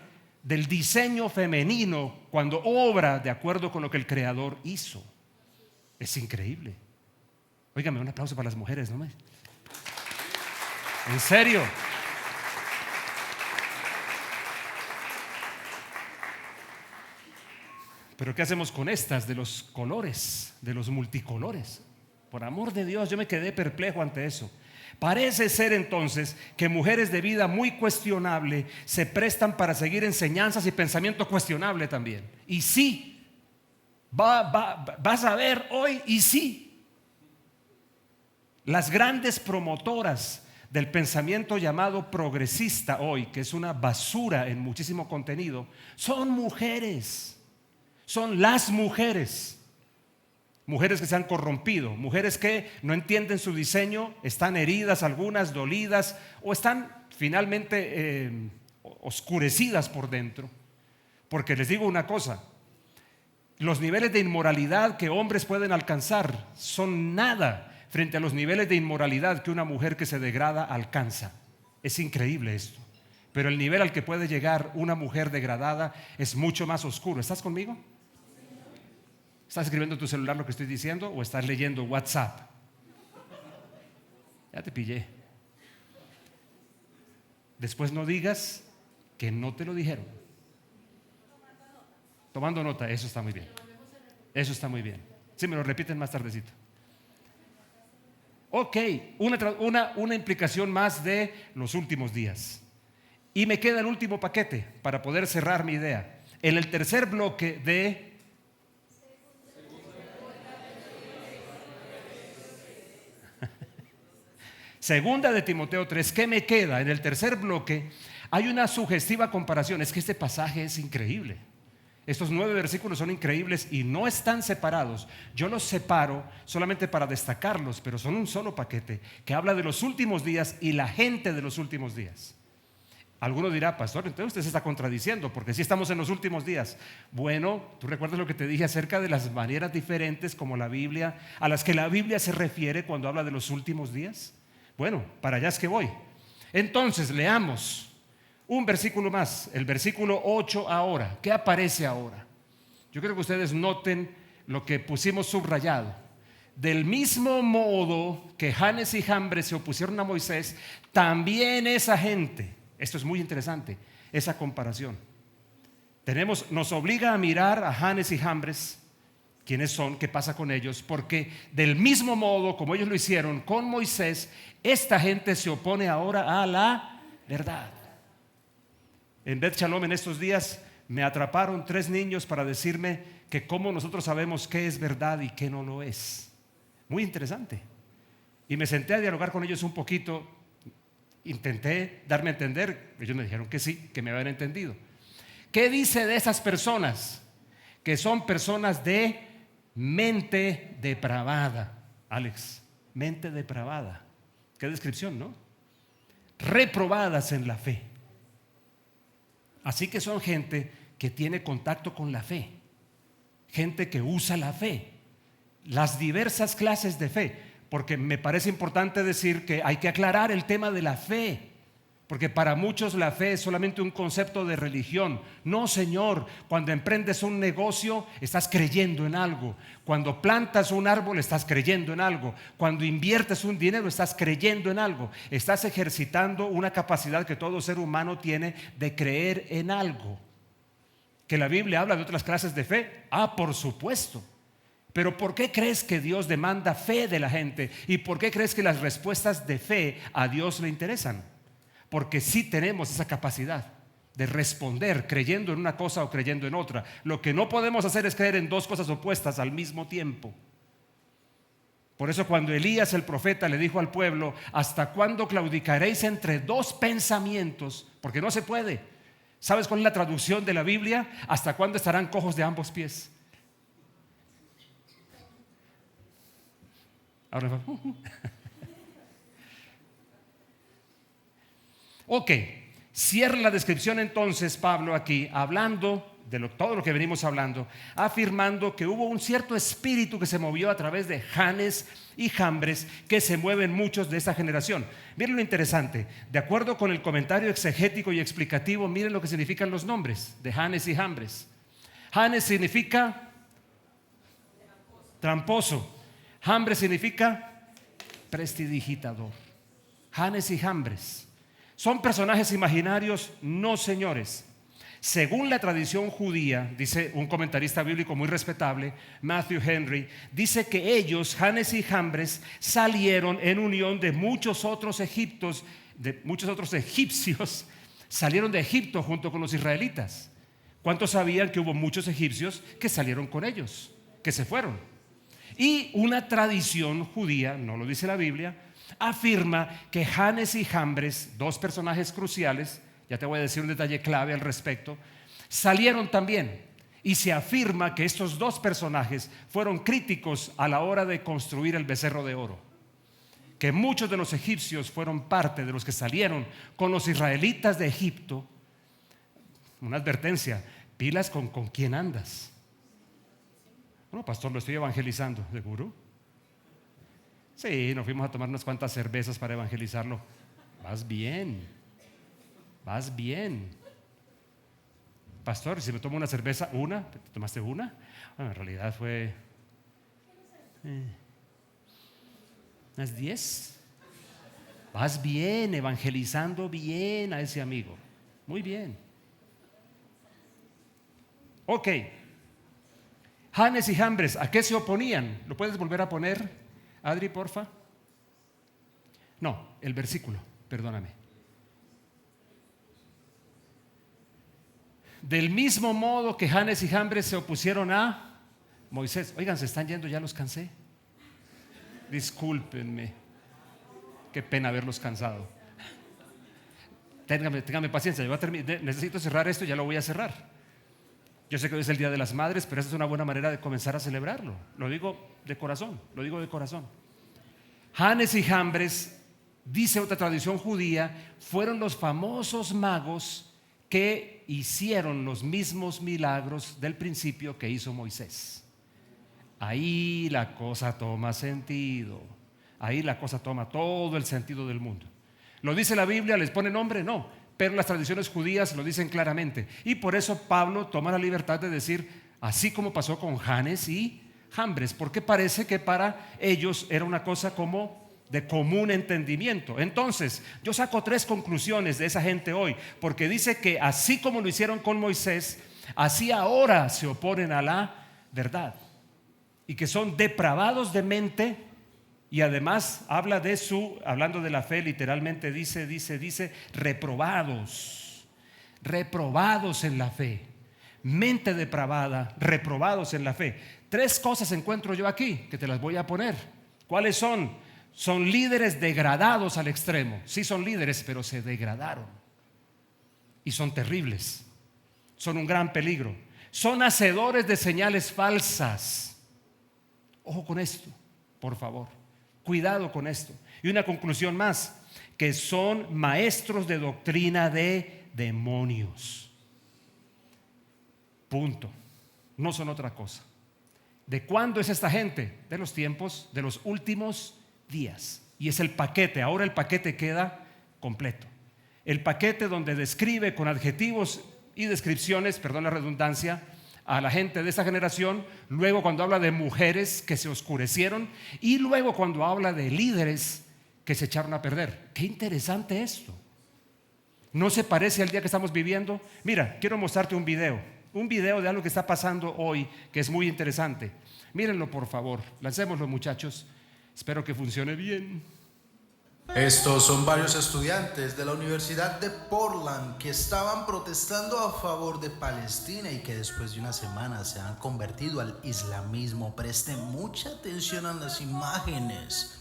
del diseño femenino cuando obra de acuerdo con lo que el Creador hizo. Es increíble. Óigame, un aplauso para las mujeres, ¿no? En serio. Pero ¿qué hacemos con estas de los colores, de los multicolores? Por amor de Dios, yo me quedé perplejo ante eso. Parece ser entonces que mujeres de vida muy cuestionable se prestan para seguir enseñanzas y pensamiento cuestionable también. Y sí, vas a ver hoy, y sí. Las grandes promotoras del pensamiento llamado progresista hoy, que es una basura en muchísimo contenido, son mujeres. Son las mujeres. Mujeres que se han corrompido, mujeres que no entienden su diseño, están heridas, algunas dolidas, o están finalmente oscurecidas por dentro. Porque les digo una cosa, los niveles de inmoralidad que hombres pueden alcanzar son nada frente a los niveles de inmoralidad que una mujer que se degrada alcanza. Es increíble esto. Pero el nivel al que puede llegar una mujer degradada es mucho más oscuro. ¿Estás conmigo? ¿Estás escribiendo en tu celular lo que estoy diciendo o estás leyendo WhatsApp? Ya te pillé. Después no digas que no te lo dijeron. Tomando nota, eso está muy bien. Eso está muy bien. Sí, me lo repiten más tardecito. Ok, una implicación más de los últimos días. Y me queda el último paquete para poder cerrar mi idea. En el tercer bloque de Segunda de Timoteo 3, ¿qué me queda? En el tercer bloque hay una sugestiva comparación. Es que este pasaje es increíble. Estos 9 versículos son increíbles y no están separados. Yo los separo solamente para destacarlos, pero son un solo paquete que habla de los últimos días y la gente de los últimos días. Alguno dirá, pastor, entonces usted se está contradiciendo porque sí estamos en los últimos días. Bueno, tú recuerdas lo que te dije acerca de las maneras diferentes como la Biblia, a las que la Biblia se refiere cuando habla de los últimos días. Bueno, para allá es que voy. Entonces, leamos un versículo más, el versículo 8 ahora. ¿Qué aparece ahora? Yo quiero que ustedes noten lo que pusimos subrayado. Del mismo modo que Janes y Jambres se opusieron a Moisés, también esa gente, esto es muy interesante, esa comparación. Nos obliga a mirar a Janes y Jambres, quiénes son, qué pasa con ellos, porque del mismo modo como ellos lo hicieron con Moisés, esta gente se opone ahora a la verdad. En Bet Shalom en estos días me atraparon 3 niños para decirme que cómo nosotros sabemos qué es verdad y qué no lo es. Muy interesante. Y me senté a dialogar con ellos un poquito. Intenté darme a entender. Ellos me dijeron que sí, que me habían entendido. ¿Qué dice de esas personas? Que son personas de mente depravada. Alex, mente depravada. Qué descripción, ¿no? Reprobadas en la fe. Así que son gente que tiene contacto con la fe, gente que usa la fe, las diversas clases de fe, porque me parece importante decir que hay que aclarar el tema de la fe, porque para muchos la fe es solamente un concepto de religión. No, señor, cuando emprendes un negocio estás creyendo en algo, cuando plantas un árbol estás creyendo en algo, cuando inviertes un dinero estás creyendo en algo, estás ejercitando una capacidad que todo ser humano tiene de creer en algo. ¿Que la Biblia habla de otras clases de fe? Por supuesto. Pero ¿por qué crees que Dios demanda fe de la gente? ¿Y por qué crees que las respuestas de fe a Dios le interesan? Porque sí tenemos esa capacidad de responder creyendo en una cosa o creyendo en otra. Lo que no podemos hacer es creer en dos cosas opuestas al mismo tiempo. Por eso cuando Elías el profeta le dijo al pueblo: ¿hasta cuándo claudicaréis entre dos pensamientos? Porque no se puede. ¿Sabes cuál es la traducción de la Biblia? ¿Hasta cuándo estarán cojos de ambos pies? Ahora ok, cierra la descripción entonces Pablo aquí, hablando de todo lo que venimos hablando, afirmando que hubo un cierto espíritu que se movió a través de Janes y Jambres, que se mueven muchos de esta generación. Miren lo interesante, de acuerdo con el comentario exegético y explicativo, miren lo que significan los nombres de Janes y Jambres. Janes significa tramposo, Jambres significa prestidigitador. Janes y Jambres ¿son personajes imaginarios? No, señores. Según la tradición judía, dice un comentarista bíblico muy respetable, Matthew Henry, dice que ellos, Janes y Jambres, salieron en unión de muchos otros egipcios, salieron de Egipto junto con los israelitas. ¿Cuántos sabían que hubo muchos egipcios que salieron con ellos, que se fueron? Y una tradición judía, no lo dice la Biblia, afirma que Janes y Jambres, dos personajes cruciales, ya te voy a decir un detalle clave al respecto, salieron también. Y se afirma que estos dos personajes fueron críticos a la hora de construir el becerro de oro. Que muchos de los egipcios fueron parte de los que salieron con los israelitas de Egipto. Una advertencia: pilas con quién andas. Bueno, pastor, lo estoy evangelizando, ¿seguro? Sí, nos fuimos a tomar unas cuantas cervezas para evangelizarlo. Vas bien. Pastor, si me tomo una cerveza, ¿te tomaste una? Bueno, en realidad fue unas 10. Vas bien, evangelizando bien a ese amigo. Muy bien. Ok. Janes y Jambres, ¿a qué se oponían? ¿Lo puedes volver a poner, Adri, porfa? No, el versículo, perdóname. Del mismo modo que Janes y Jambres se opusieron a Moisés. Oigan, se están yendo, ya los cansé. Discúlpenme. Qué pena haberlos cansado. Ténganme paciencia, necesito cerrar esto y ya lo voy a cerrar. Yo sé que hoy es el Día de las Madres, pero esta es una buena manera de comenzar a celebrarlo. Lo digo de corazón. Janes y Jambres, dice otra tradición judía, fueron los famosos magos que hicieron los mismos milagros del principio que hizo Moisés. Ahí la cosa toma sentido. Ahí la cosa toma todo el sentido del mundo. ¿Lo dice la Biblia? ¿Les pone nombre? No. Pero las tradiciones judías lo dicen claramente. Y por eso Pablo toma la libertad de decir, así como pasó con Janes y Jambres, porque parece que para ellos era una cosa como de común entendimiento. Entonces, yo saco 3 conclusiones de esa gente hoy, porque dice que así como lo hicieron con Moisés, así ahora se oponen a la verdad. Y que son depravados de mente. Y además hablando de la fe, literalmente dice reprobados en la fe, mente depravada, reprobados en la fe. 3 cosas encuentro yo aquí que te las voy a poner. ¿Cuáles son? Son líderes degradados al extremo. Sí son líderes, pero se degradaron. Y son terribles. Son un gran peligro. Son hacedores de señales falsas. Ojo con esto, por favor. Cuidado con esto. Y una conclusión más, que son maestros de doctrina de demonios. Punto. No son otra cosa. ¿De cuándo es esta gente? De los tiempos, de los últimos días. Y es el paquete. Ahora el paquete queda completo. El paquete donde describe con adjetivos y descripciones, perdón la redundancia, a la gente de esta generación. Luego cuando habla de mujeres que se oscurecieron, y luego cuando habla de líderes que se echaron a perder. Qué interesante esto. ¿No se parece al día que estamos viviendo? Mira, quiero mostrarte un video de algo que está pasando hoy, que es muy interesante. Mírenlo, por favor. Lancémoslo, muchachos. Espero que funcione bien. Estos son varios estudiantes de la Universidad de Portland que estaban protestando a favor de Palestina y que después de una semana se han convertido al islamismo. Presten mucha atención a las imágenes.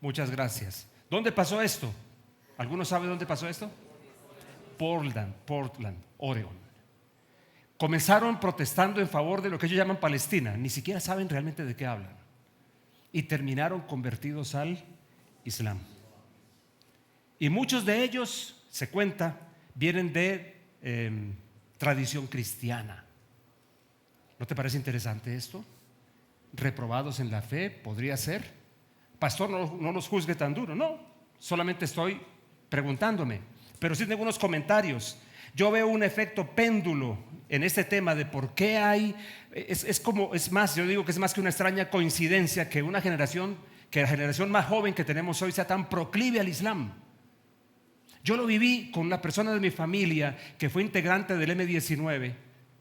Muchas gracias. ¿Dónde pasó esto? ¿Alguno sabe dónde pasó esto? Portland, Oregon. Comenzaron protestando en favor de lo que ellos llaman Palestina. Ni siquiera saben realmente de qué hablan. Y terminaron convertidos al Islam. Y muchos de ellos, se cuenta, vienen de tradición cristiana. ¿No te parece interesante esto? Reprobados en la fe, podría ser. Pastor, no los juzgue tan duro. No, solamente estoy preguntándome. Pero sí tengo unos comentarios. Yo veo un efecto péndulo en este tema de por qué hay. Es más, yo digo que es más que una extraña coincidencia que la generación más joven que tenemos hoy sea tan proclive al Islam. Yo lo viví con una persona de mi familia que fue integrante del M19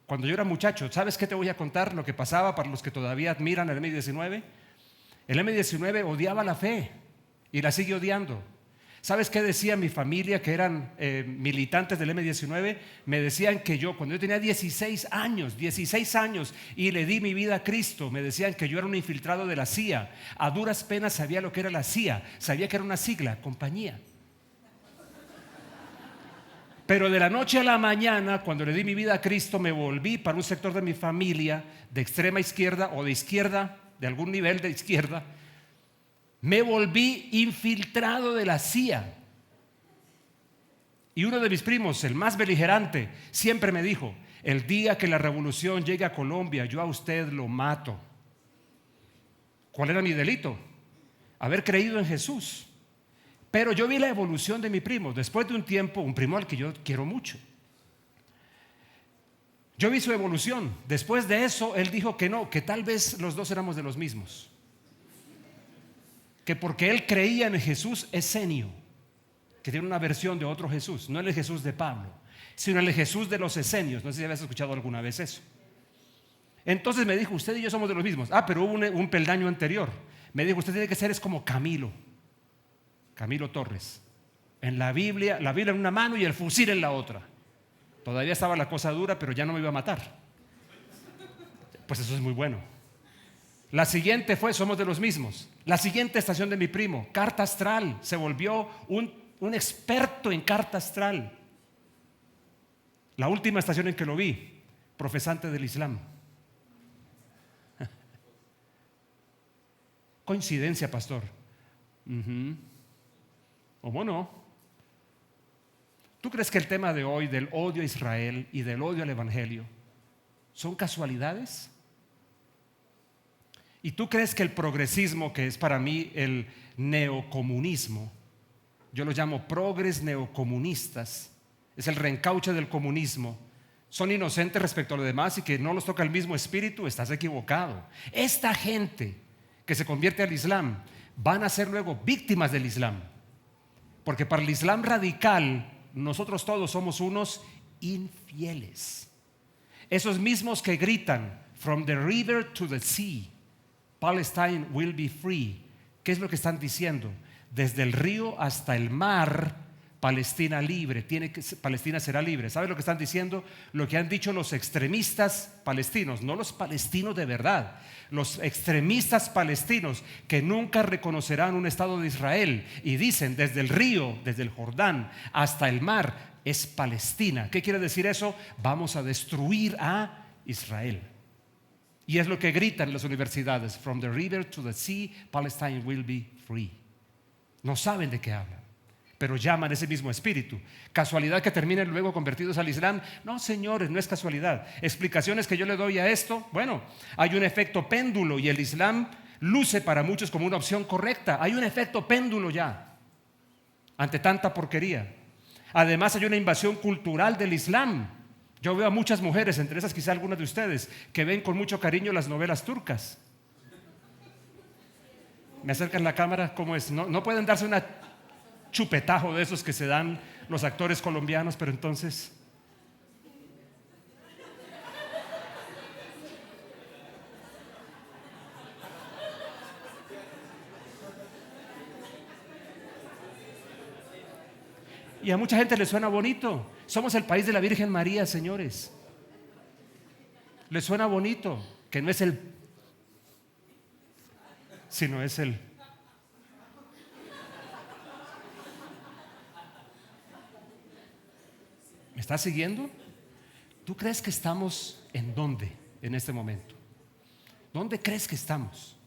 cuando yo era muchacho. ¿Sabes qué te voy a contar? Lo que pasaba para los que todavía admiran el M19. El M19 odiaba la fe y la sigue odiando. ¿Sabes qué decía mi familia que eran militantes del M19? Me decían que cuando yo tenía 16 años y le di mi vida a Cristo, me decían que yo era un infiltrado de la CIA. A duras penas sabía lo que era la CIA, sabía que era una sigla, compañía. Pero de la noche a la mañana, cuando le di mi vida a Cristo, me volví para un sector de mi familia de extrema izquierda o de izquierda, de algún nivel de izquierda. Me volví infiltrado de la CIA. Y uno de mis primos, el más beligerante, siempre me dijo: el día que la revolución llegue a Colombia, yo a usted lo mato. ¿Cuál era mi delito? Haber creído en Jesús. Pero yo vi la evolución de mi primo. Después de un tiempo, un primo al que yo quiero mucho, yo vi su evolución. Después de eso, él dijo que no, que tal vez los dos éramos de los mismos. Que porque él creía en Jesús esenio, que tiene una versión de otro Jesús, no el Jesús de Pablo, sino el Jesús de los esenios. No sé si habías escuchado alguna vez eso. Entonces me dijo: usted y yo somos de los mismos. Pero hubo un peldaño anterior. Me dijo: usted tiene que ser como Camilo Torres. En la Biblia en una mano y el fusil en la otra. Todavía estaba la cosa dura, pero ya no me iba a matar. Pues eso es muy bueno. La siguiente fue: somos de los mismos. La siguiente estación de mi primo, carta astral. Se volvió un experto en carta astral. La última estación en que lo vi, profesante del Islam. Coincidencia, pastor. ¿Cómo no? ¿Tú crees que el tema de hoy del odio a Israel y del odio al Evangelio son casualidades? ¿Y tú crees que el progresismo, que es para mí el neocomunismo, yo lo llamo progres neocomunistas, es el reencauche del comunismo, son inocentes respecto a lo demás y que no los toca el mismo espíritu? Estás equivocado. Esta gente que se convierte al Islam van a ser luego víctimas del Islam, porque para el Islam radical nosotros todos somos unos infieles. Esos mismos que gritan, from the river to the sea, Palestine will be free. ¿Qué es lo que están diciendo? Desde el río hasta el mar, Palestina libre, Palestina será libre. ¿Sabe lo que están diciendo? Lo que han dicho los extremistas palestinos, no los palestinos de verdad, los extremistas palestinos que nunca reconocerán un Estado de Israel y dicen desde el río, desde el Jordán hasta el mar es Palestina. ¿Qué quiere decir eso? Vamos a destruir a Israel. Y es lo que gritan en las universidades, from the river to the sea, Palestine will be free. No saben de qué hablan, pero llaman ese mismo espíritu. ¿Casualidad que terminen luego convertidos al Islam? No, señores, no es casualidad. Explicaciones que yo le doy a esto, bueno, hay un efecto péndulo y el Islam luce para muchos como una opción correcta. Hay un efecto péndulo ya ante tanta porquería. Además hay una invasión cultural del Islam. Yo veo a muchas mujeres, entre esas quizá algunas de ustedes, que ven con mucho cariño las novelas turcas. ¿Me acercan la cámara? ¿Cómo es? No pueden darse una chupetajo de esos que se dan los actores colombianos, pero entonces y a mucha gente le suena bonito. Somos el país de la Virgen María, señores. Le suena bonito, que no es el, sino es el. ¿Me estás siguiendo? ¿Tú crees que estamos en dónde en este momento? ¿Dónde crees que estamos?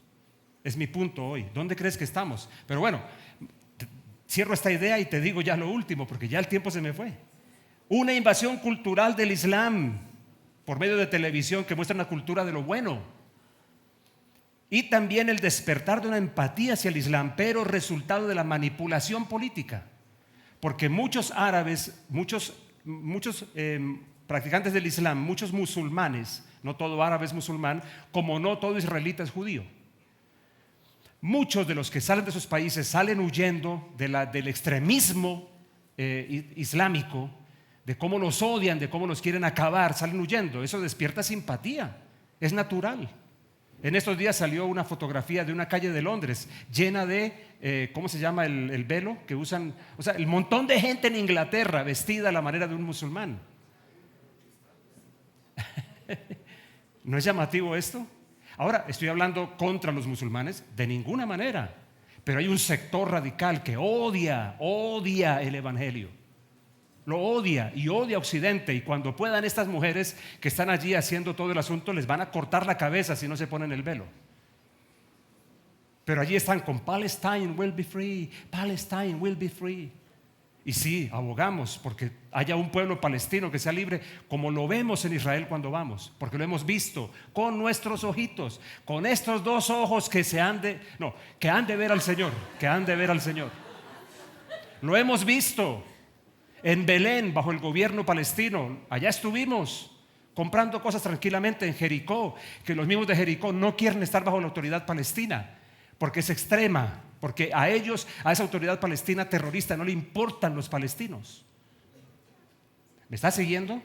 Es mi punto hoy. ¿Dónde crees que estamos? Pero bueno, cierro esta idea y te digo ya lo último, porque ya el tiempo se me fue. Una invasión cultural del Islam por medio de televisión que muestra una cultura de lo bueno. Y también el despertar de una empatía hacia el Islam, pero resultado de la manipulación política. Porque muchos árabes, muchos practicantes del Islam, muchos musulmanes, no todo árabe es musulmán, como no todo israelita es judío. Muchos de los que salen de sus países salen huyendo del extremismo islámico, de cómo los odian, de cómo los quieren acabar, salen huyendo. Eso despierta simpatía, es natural. En estos días salió una fotografía de una calle de Londres llena de, ¿cómo se llama el velo que usan? O sea, el montón de gente en Inglaterra vestida a la manera de un musulmán. ¿No es llamativo esto? Ahora, estoy hablando contra los musulmanes, de ninguna manera. Pero hay un sector radical que odia el evangelio. Lo odia y odia a Occidente, y cuando puedan estas mujeres que están allí haciendo todo el asunto les van a cortar la cabeza si no se ponen el velo. Pero allí están con Palestine will be free, Palestine will be free. Y sí, abogamos porque haya un pueblo palestino que sea libre, como lo vemos en Israel cuando vamos, porque lo hemos visto con nuestros ojitos, con estos dos ojos que han de ver al Señor, que han de ver al Señor. Lo hemos visto en Belén, bajo el gobierno palestino. Allá estuvimos comprando cosas tranquilamente en Jericó, que los mismos de Jericó no quieren estar bajo la autoridad palestina, porque es extrema, porque a ellos, a esa autoridad palestina terrorista, no le importan los palestinos. ¿Me estás siguiendo?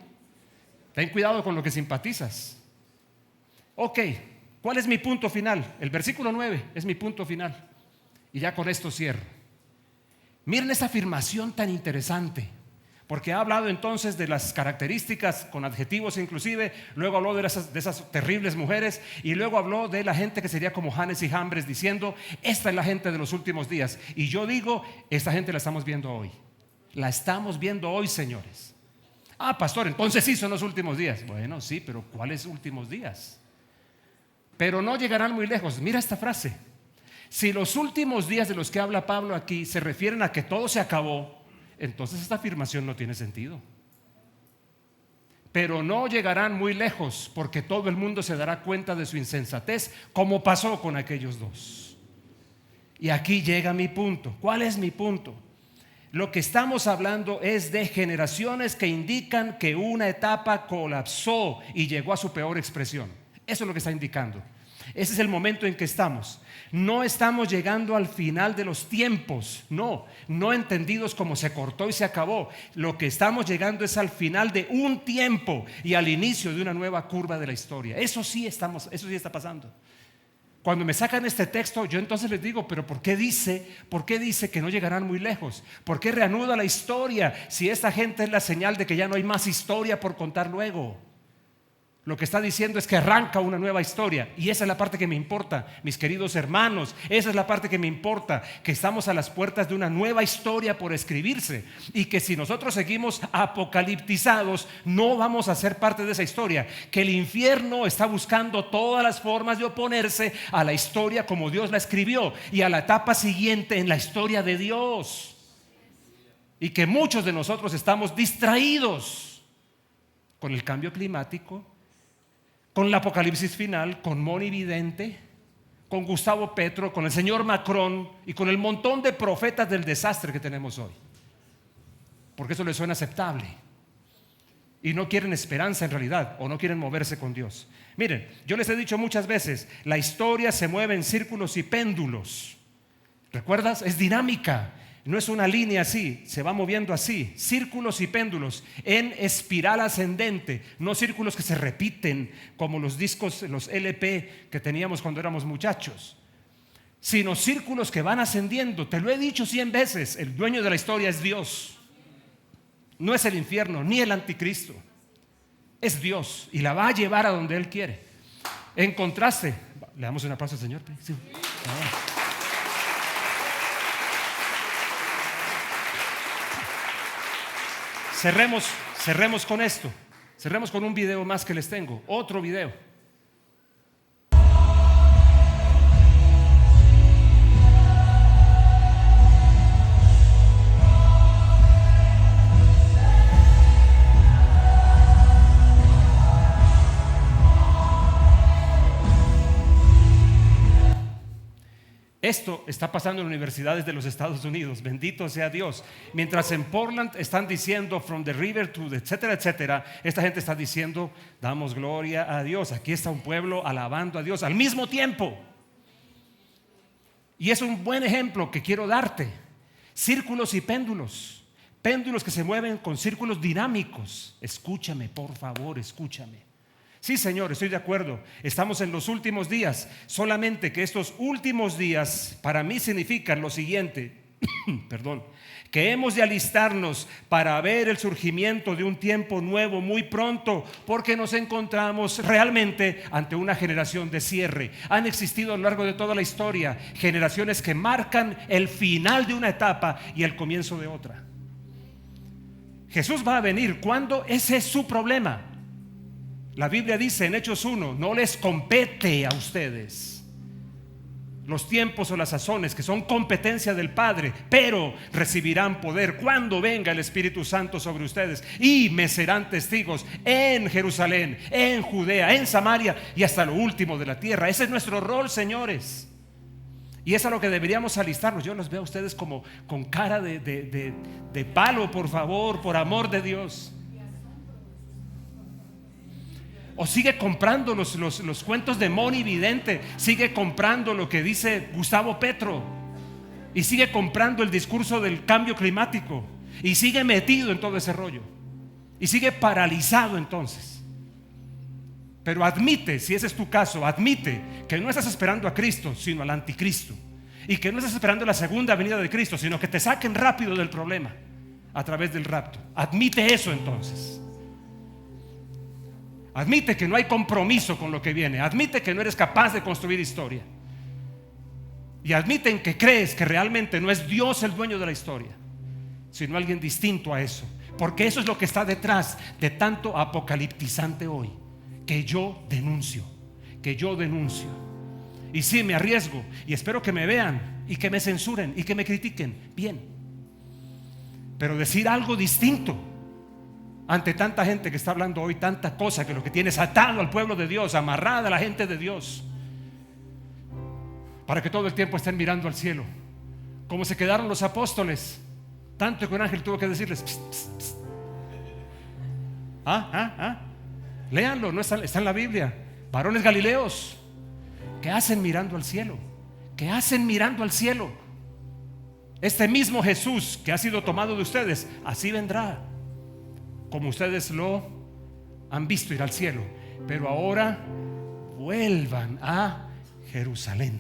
Ten cuidado con lo que simpatizas. Ok, ¿cuál es mi punto final? El versículo 9 es mi punto final. Y ya con esto cierro. Miren esa afirmación tan interesante. Porque ha hablado entonces de las características con adjetivos inclusive, luego habló de esas terribles mujeres y luego habló de la gente que sería como Janes y Jambres, diciendo, esta es la gente de los últimos días. Y yo digo, esta gente la estamos viendo hoy. La estamos viendo hoy, señores. Ah, pastor, entonces sí son los últimos días. Bueno, sí, pero ¿cuáles últimos días? Pero no llegarán muy lejos. Mira esta frase. Si los últimos días de los que habla Pablo aquí se refieren a que todo se acabó, entonces esta afirmación no tiene sentido. Pero no llegarán muy lejos, porque todo el mundo se dará cuenta de su insensatez, como pasó con aquellos dos. Y aquí llega mi punto. ¿Cuál es mi punto? Lo que estamos hablando es de generaciones que indican que una etapa colapsó y llegó a su peor expresión. Eso es lo que está indicando. Ese es el momento en que estamos. No estamos llegando al final de los tiempos, no entendidos como se cortó y se acabó. Lo que estamos llegando es al final de un tiempo y al inicio de una nueva curva de la historia. Eso sí está pasando. Cuando me sacan este texto, yo entonces les digo, pero ¿por qué dice que no llegarán muy lejos? ¿Por qué reanuda la historia si esta gente es la señal de que ya no hay más historia por contar luego? Lo que está diciendo es que arranca una nueva historia, y esa es la parte que me importa, mis queridos hermanos. Esa es la parte que me importa, que estamos a las puertas de una nueva historia por escribirse, y que si nosotros seguimos apocaliptizados no vamos a ser parte de esa historia. Que el infierno está buscando todas las formas de oponerse a la historia como Dios la escribió y a la etapa siguiente en la historia de Dios, y que muchos de nosotros estamos distraídos con el cambio climático, con el apocalipsis final, con Moni Vidente, con Gustavo Petro, con el señor Macron y con el montón de profetas del desastre que tenemos hoy, porque eso les suena aceptable y no quieren esperanza en realidad, o no quieren moverse con Dios. Miren, yo les he dicho muchas veces, la historia se mueve en círculos y péndulos. ¿Recuerdas? Es dinámica. No es una línea así, se va moviendo así, círculos y péndulos en espiral ascendente, no círculos que se repiten como los discos, los LP que teníamos cuando éramos muchachos, sino círculos que van ascendiendo. Te lo he dicho 100 veces, el dueño de la historia es Dios, no es el infierno ni el anticristo, es Dios, y la va a llevar a donde Él quiere. En contraste, le damos un aplauso al Señor. Sí. Cerremos con esto. Cerremos con un video más que les tengo. Otro video. Esto está pasando en universidades de los Estados Unidos, bendito sea Dios. Mientras en Portland están diciendo from the river to the etcétera, etcétera, esta gente está diciendo damos gloria a Dios. Aquí está un pueblo alabando a Dios al mismo tiempo. Y es un buen ejemplo que quiero darte. Círculos y péndulos. Péndulos que se mueven con círculos dinámicos. Escúchame, por favor, escúchame. Sí, Señor, estoy de acuerdo. Estamos en los últimos días. Solamente que estos últimos días para mí significan lo siguiente. Perdón. Que hemos de alistarnos para ver el surgimiento de un tiempo nuevo muy pronto, porque nos encontramos realmente ante una generación de cierre. Han existido a lo largo de toda la historia generaciones que marcan el final de una etapa y el comienzo de otra. Jesús va a venir. ¿Cuándo? Ese es su problema. La Biblia dice en Hechos 1, no les compete a ustedes los tiempos o las sazones, que son competencia del Padre, pero recibirán poder cuando venga el Espíritu Santo sobre ustedes, y me serán testigos en Jerusalén, en Judea, en Samaria y hasta lo último de la tierra. Ese es nuestro rol, señores, y es a lo que deberíamos alistarnos. Yo los veo a ustedes como con cara de palo. Por favor, por amor de Dios. O sigue comprando los cuentos de Moni Vidente, sigue comprando lo que dice Gustavo Petro, y sigue comprando el discurso del cambio climático, y sigue metido en todo ese rollo, y sigue paralizado entonces. Pero admite, si ese es tu caso, admite que no estás esperando a Cristo, sino al anticristo, y que no estás esperando la segunda venida de Cristo, sino que te saquen rápido del problema a través del rapto. Admite eso entonces. Admite que no hay compromiso con lo que viene. Admite que no eres capaz de construir historia. Y admite en que crees que realmente no es Dios el dueño de la historia, sino alguien distinto a eso. Porque eso es lo que está detrás de tanto apocaliptizante hoy, que yo denuncio. Y sí, me arriesgo, y espero que me vean y que me censuren y que me critiquen. Bien. Pero decir algo distinto ante tanta gente que está hablando hoy tanta cosa, que lo que tiene es atado al pueblo de Dios, amarrada a la gente de Dios, para que todo el tiempo estén mirando al cielo, como se quedaron los apóstoles, tanto que un ángel tuvo que decirles psst, psst, psst. Léanlo, no está en la Biblia. Varones Galileos, ¿qué hacen mirando al cielo? ¿Qué hacen mirando al cielo? Este mismo Jesús que ha sido tomado de ustedes, así vendrá, como ustedes lo han visto ir al cielo. Pero ahora vuelvan a Jerusalén.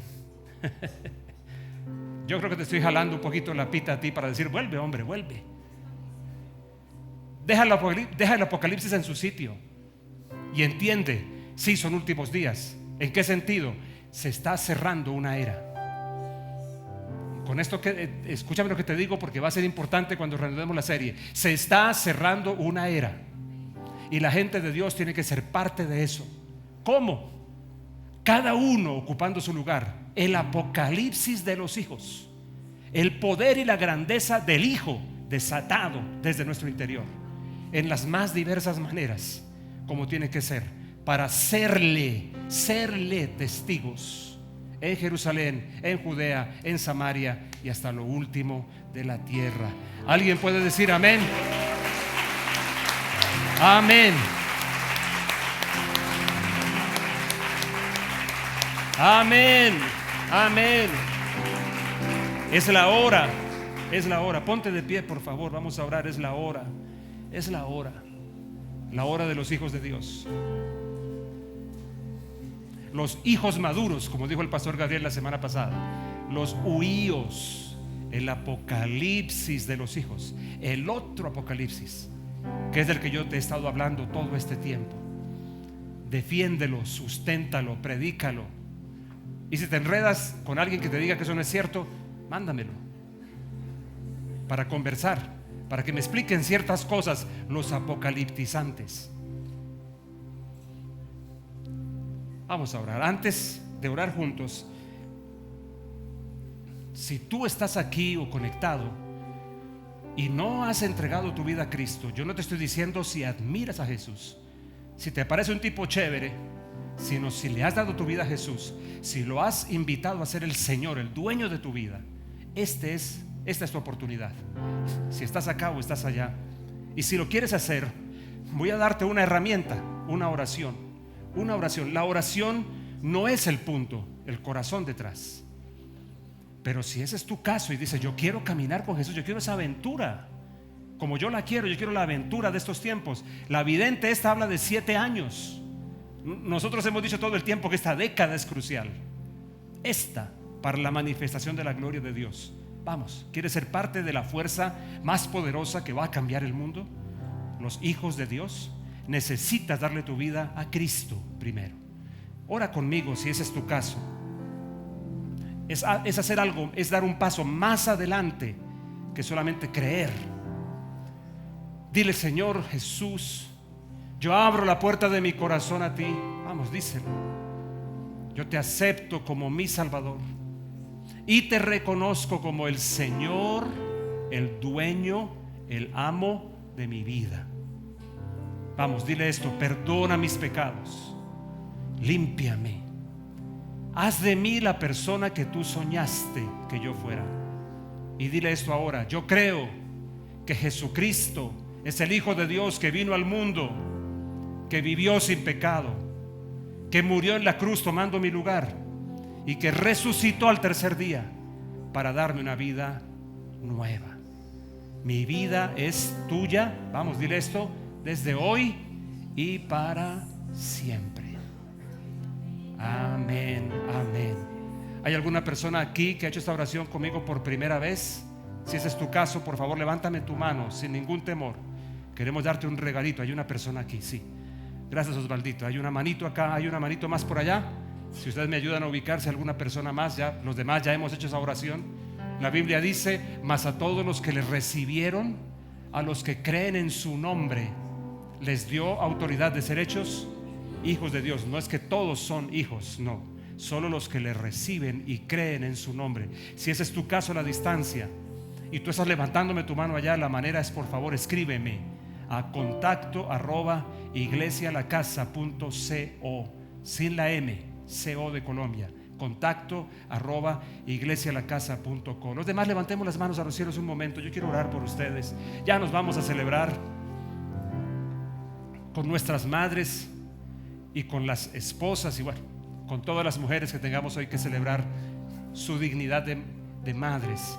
Yo creo que te estoy jalando un poquito la pita a ti para decir: vuelve, hombre, vuelve. Deja el Apocalipsis en su sitio y entiende, sí, son últimos días. ¿En qué sentido? Se está cerrando una era. Con esto, escúchame lo que te digo, porque va a ser importante cuando reanudemos la serie. Se está cerrando una era y la gente de Dios tiene que ser parte de eso. ¿Cómo? Cada uno ocupando su lugar. El apocalipsis de los hijos, el poder y la grandeza del Hijo desatado desde nuestro interior en las más diversas maneras, como tiene que ser, para serle testigos en Jerusalén, en Judea, en Samaria y hasta lo último de la tierra. ¿Alguien puede decir amén? Amén. Amén. Amén. Es la hora. Es la hora. Ponte de pie, por favor. Vamos a orar. Es la hora. Es la hora. La hora de los hijos de Dios. Los hijos maduros, como dijo el pastor Gabriel la semana pasada. Los huíos. El apocalipsis de los hijos. El otro apocalipsis, que es del que yo te he estado hablando todo este tiempo. Defiéndelo, susténtalo, predícalo. Y si te enredas con alguien que te diga que eso no es cierto, mándamelo para conversar, para que me expliquen ciertas cosas los apocaliptizantes. Vamos a orar. Antes de orar juntos, si tú estás aquí o conectado y no has entregado tu vida a Cristo, yo no te estoy diciendo si admiras a Jesús, si te parece un tipo chévere, sino si le has dado tu vida a Jesús, si lo has invitado a ser el Señor, el dueño de tu vida. Esta es tu oportunidad. Si estás acá o estás allá, y si lo quieres hacer, voy a darte una herramienta, una oración. Una oración. La oración no es el punto, el corazón detrás. Pero si ese es tu caso y dices: yo quiero caminar con Jesús, yo quiero esa aventura como yo la quiero, yo quiero la aventura de estos tiempos. La vidente esta habla de 7 años. Nosotros hemos dicho todo el tiempo que esta década es crucial, para la manifestación de la gloria de Dios. Vamos, ¿quieres ser parte de la fuerza más poderosa que va a cambiar el mundo? Los hijos de Dios. Necesitas darle tu vida a Cristo primero. Ora conmigo si ese es tu caso. Es hacer algo, es dar un paso más adelante que solamente creer. Dile: Señor Jesús, yo abro la puerta de mi corazón a ti. Vamos, díselo. Yo te acepto como mi Salvador y te reconozco como el Señor, el dueño, el amo de mi vida. Vamos, dile esto: perdona mis pecados, límpiame, haz de mí la persona que tú soñaste que yo fuera. Y dile esto ahora: yo creo que Jesucristo es el Hijo de Dios que vino al mundo, que vivió sin pecado, que murió en la cruz tomando mi lugar y que resucitó al tercer día para darme una vida nueva. Mi vida es tuya. Vamos, dile esto: desde hoy y para siempre. Amén, amén. ¿Hay alguna persona aquí que ha hecho esta oración conmigo por primera vez? Si ese es tu caso, por favor, levántame tu mano sin ningún temor. Queremos darte un regalito. Hay una persona aquí, sí. Gracias, Osvaldito. Hay una manito acá, hay una manito más por allá. Si ustedes me ayudan a ubicarse, alguna persona más, ya los demás ya hemos hecho esa oración. La Biblia dice: mas a todos los que le recibieron, a los que creen en su nombre, les dio autoridad de ser hechos hijos de Dios. No es que todos son hijos, no, solo los que le reciben y creen en su nombre. Si ese es tu caso a la distancia y tú estás levantándome tu mano allá, la manera es: por favor, escríbeme a contacto@iglesialacasa.co, sin la M, CO de Colombia. contacto@iglesialacasa.co. Los demás levantemos las manos a los cielos un momento. Yo quiero orar por ustedes. Ya nos vamos a celebrar con nuestras madres y con las esposas y bueno, con todas las mujeres que tengamos hoy que celebrar su dignidad de madres.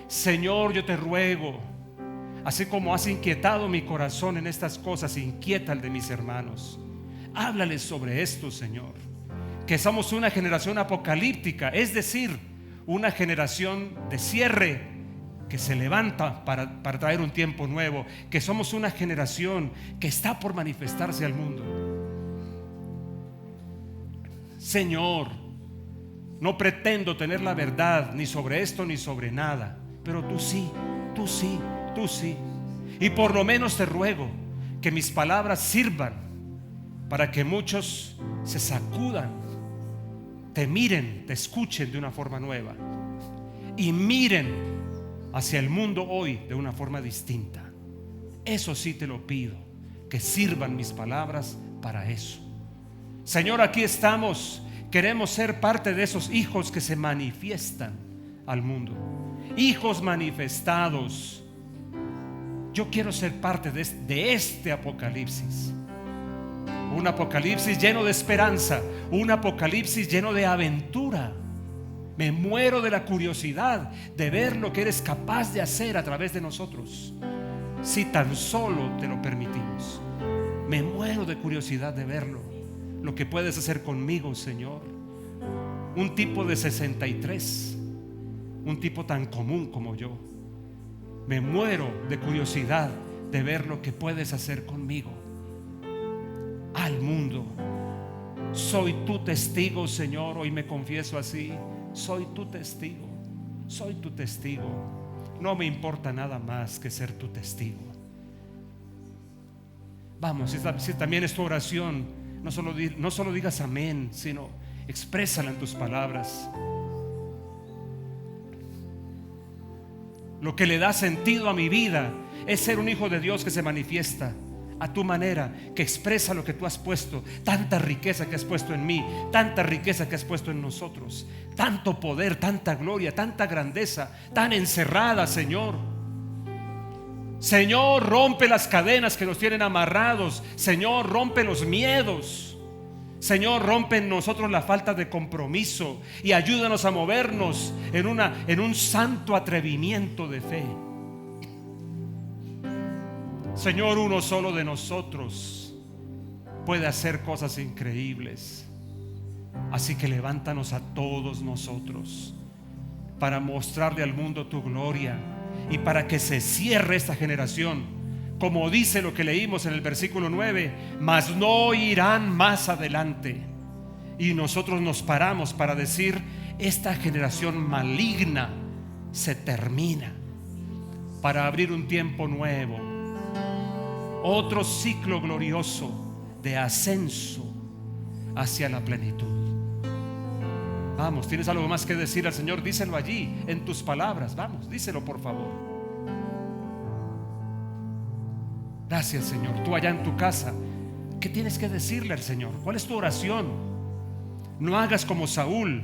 Señor, yo te ruego, así como has inquietado mi corazón en estas cosas, inquieta el de mis hermanos. Háblales sobre esto, Señor. Que somos una generación apocalíptica, es decir, una generación de cierre que se levanta para traer un tiempo nuevo. Que somos una generación que está por manifestarse al mundo. Señor, no pretendo tener la verdad ni sobre esto ni sobre nada, pero tú sí, tú sí, tú sí. Y por lo menos te ruego que mis palabras sirvan para que muchos se sacudan, te miren, te escuchen de una forma nueva y miren hacia el mundo hoy de una forma distinta. Eso sí te lo pido, que sirvan mis palabras para eso. Señor, aquí estamos. Queremos ser parte de esos hijos que se manifiestan al mundo, hijos manifestados. Yo quiero ser parte de este apocalipsis. Un apocalipsis lleno de esperanza, un apocalipsis lleno de aventura. Me muero de la curiosidad de ver lo que eres capaz de hacer a través de nosotros, si tan solo te lo permitimos. Me muero de curiosidad de verlo, lo que puedes hacer conmigo, Señor. Un tipo de 63, un tipo tan común como yo. Me muero de curiosidad de ver lo que puedes hacer conmigo al mundo. Soy tu testigo, Señor. Hoy me confieso así. Soy tu testigo. Soy tu testigo. No me importa nada más que ser tu testigo. Vamos, si también es tu oración, no solo digas amén, sino exprésala en tus palabras. Lo que le da sentido a mi vida es ser un hijo de Dios que se manifiesta a tu manera, que expresa lo que tú has puesto, tanta riqueza que has puesto en mí, tanta riqueza que has puesto en nosotros, tanto poder, tanta gloria, tanta grandeza, tan encerrada, Señor. Señor, rompe las cadenas que nos tienen amarrados. Señor, rompe los miedos. Señor, rompe en nosotros la falta de compromiso y ayúdanos a movernos en un santo atrevimiento de fe. Señor, uno solo de nosotros puede hacer cosas increíbles. Así que levántanos a todos nosotros para mostrarle al mundo tu gloria y para que se cierre esta generación. Como dice lo que leímos en el versículo 9, mas no irán más adelante. Y nosotros nos paramos para decir: esta generación maligna se termina, para abrir un tiempo nuevo, otro ciclo glorioso de ascenso hacia la plenitud. Vamos, ¿tienes algo más que decir al Señor? Díselo allí en tus palabras. Vamos, díselo por favor. Gracias, Señor. Tú allá en tu casa, ¿qué tienes que decirle al Señor? ¿Cuál es tu oración? No hagas como Saúl,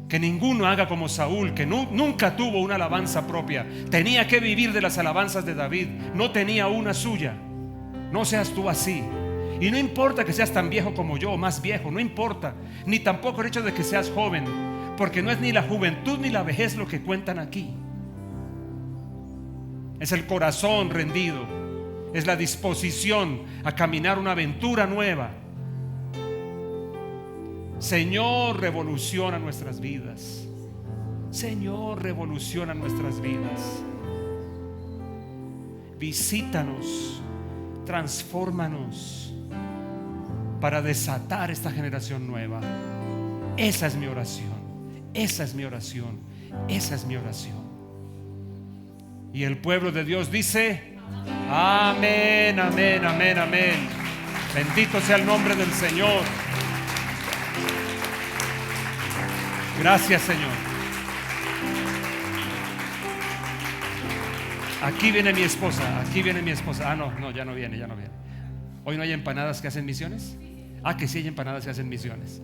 que ninguno haga como Saúl, que nunca tuvo una alabanza propia. Tenía que vivir de las alabanzas de David, no tenía una suya. No seas tú así. Y no importa que seas tan viejo como yo o más viejo, no importa. Ni tampoco el hecho de que seas joven, porque no es ni la juventud ni la vejez lo que cuentan aquí. Es el corazón rendido. Es la disposición a caminar una aventura nueva. Señor, revoluciona nuestras vidas. Señor, revoluciona nuestras vidas. Visítanos, transfórmanos para desatar esta generación nueva. Esa es mi oración. Esa es mi oración. Esa es mi oración. Y el pueblo de Dios dice: amén, amén, amén, amén. Bendito sea el nombre del Señor. Gracias, Señor. Aquí viene mi esposa. Aquí viene mi esposa. No, ya no viene, ya no viene. Hoy no hay empanadas que hacen misiones. Que sí hay empanadas que hacen misiones.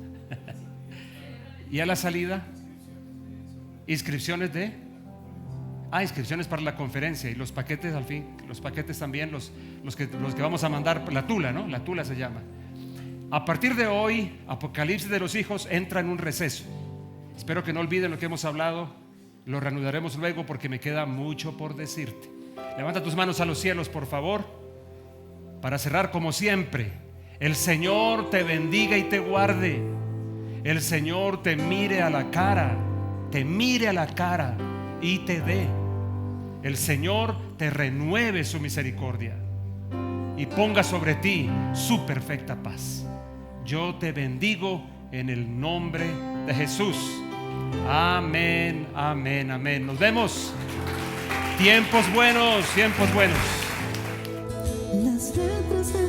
Y a la salida, inscripciones inscripciones para la conferencia. Y los paquetes, al fin, los paquetes también, los que vamos a mandar, la tula, ¿no? La tula se llama. A partir de hoy, Apocalipsis de los hijos entra en un receso. Espero que no olviden lo que hemos hablado. Lo reanudaremos luego porque me queda mucho por decirte. Levanta tus manos a los cielos, por favor. Para cerrar, como siempre, el Señor te bendiga y te guarde. El Señor te mire a la cara y te dé. El Señor te renueve su misericordia y ponga sobre ti su perfecta paz. Yo te bendigo en el nombre de Jesús. Amén, amén, amén. Nos vemos. Tiempos buenos, tiempos buenos. Las letras de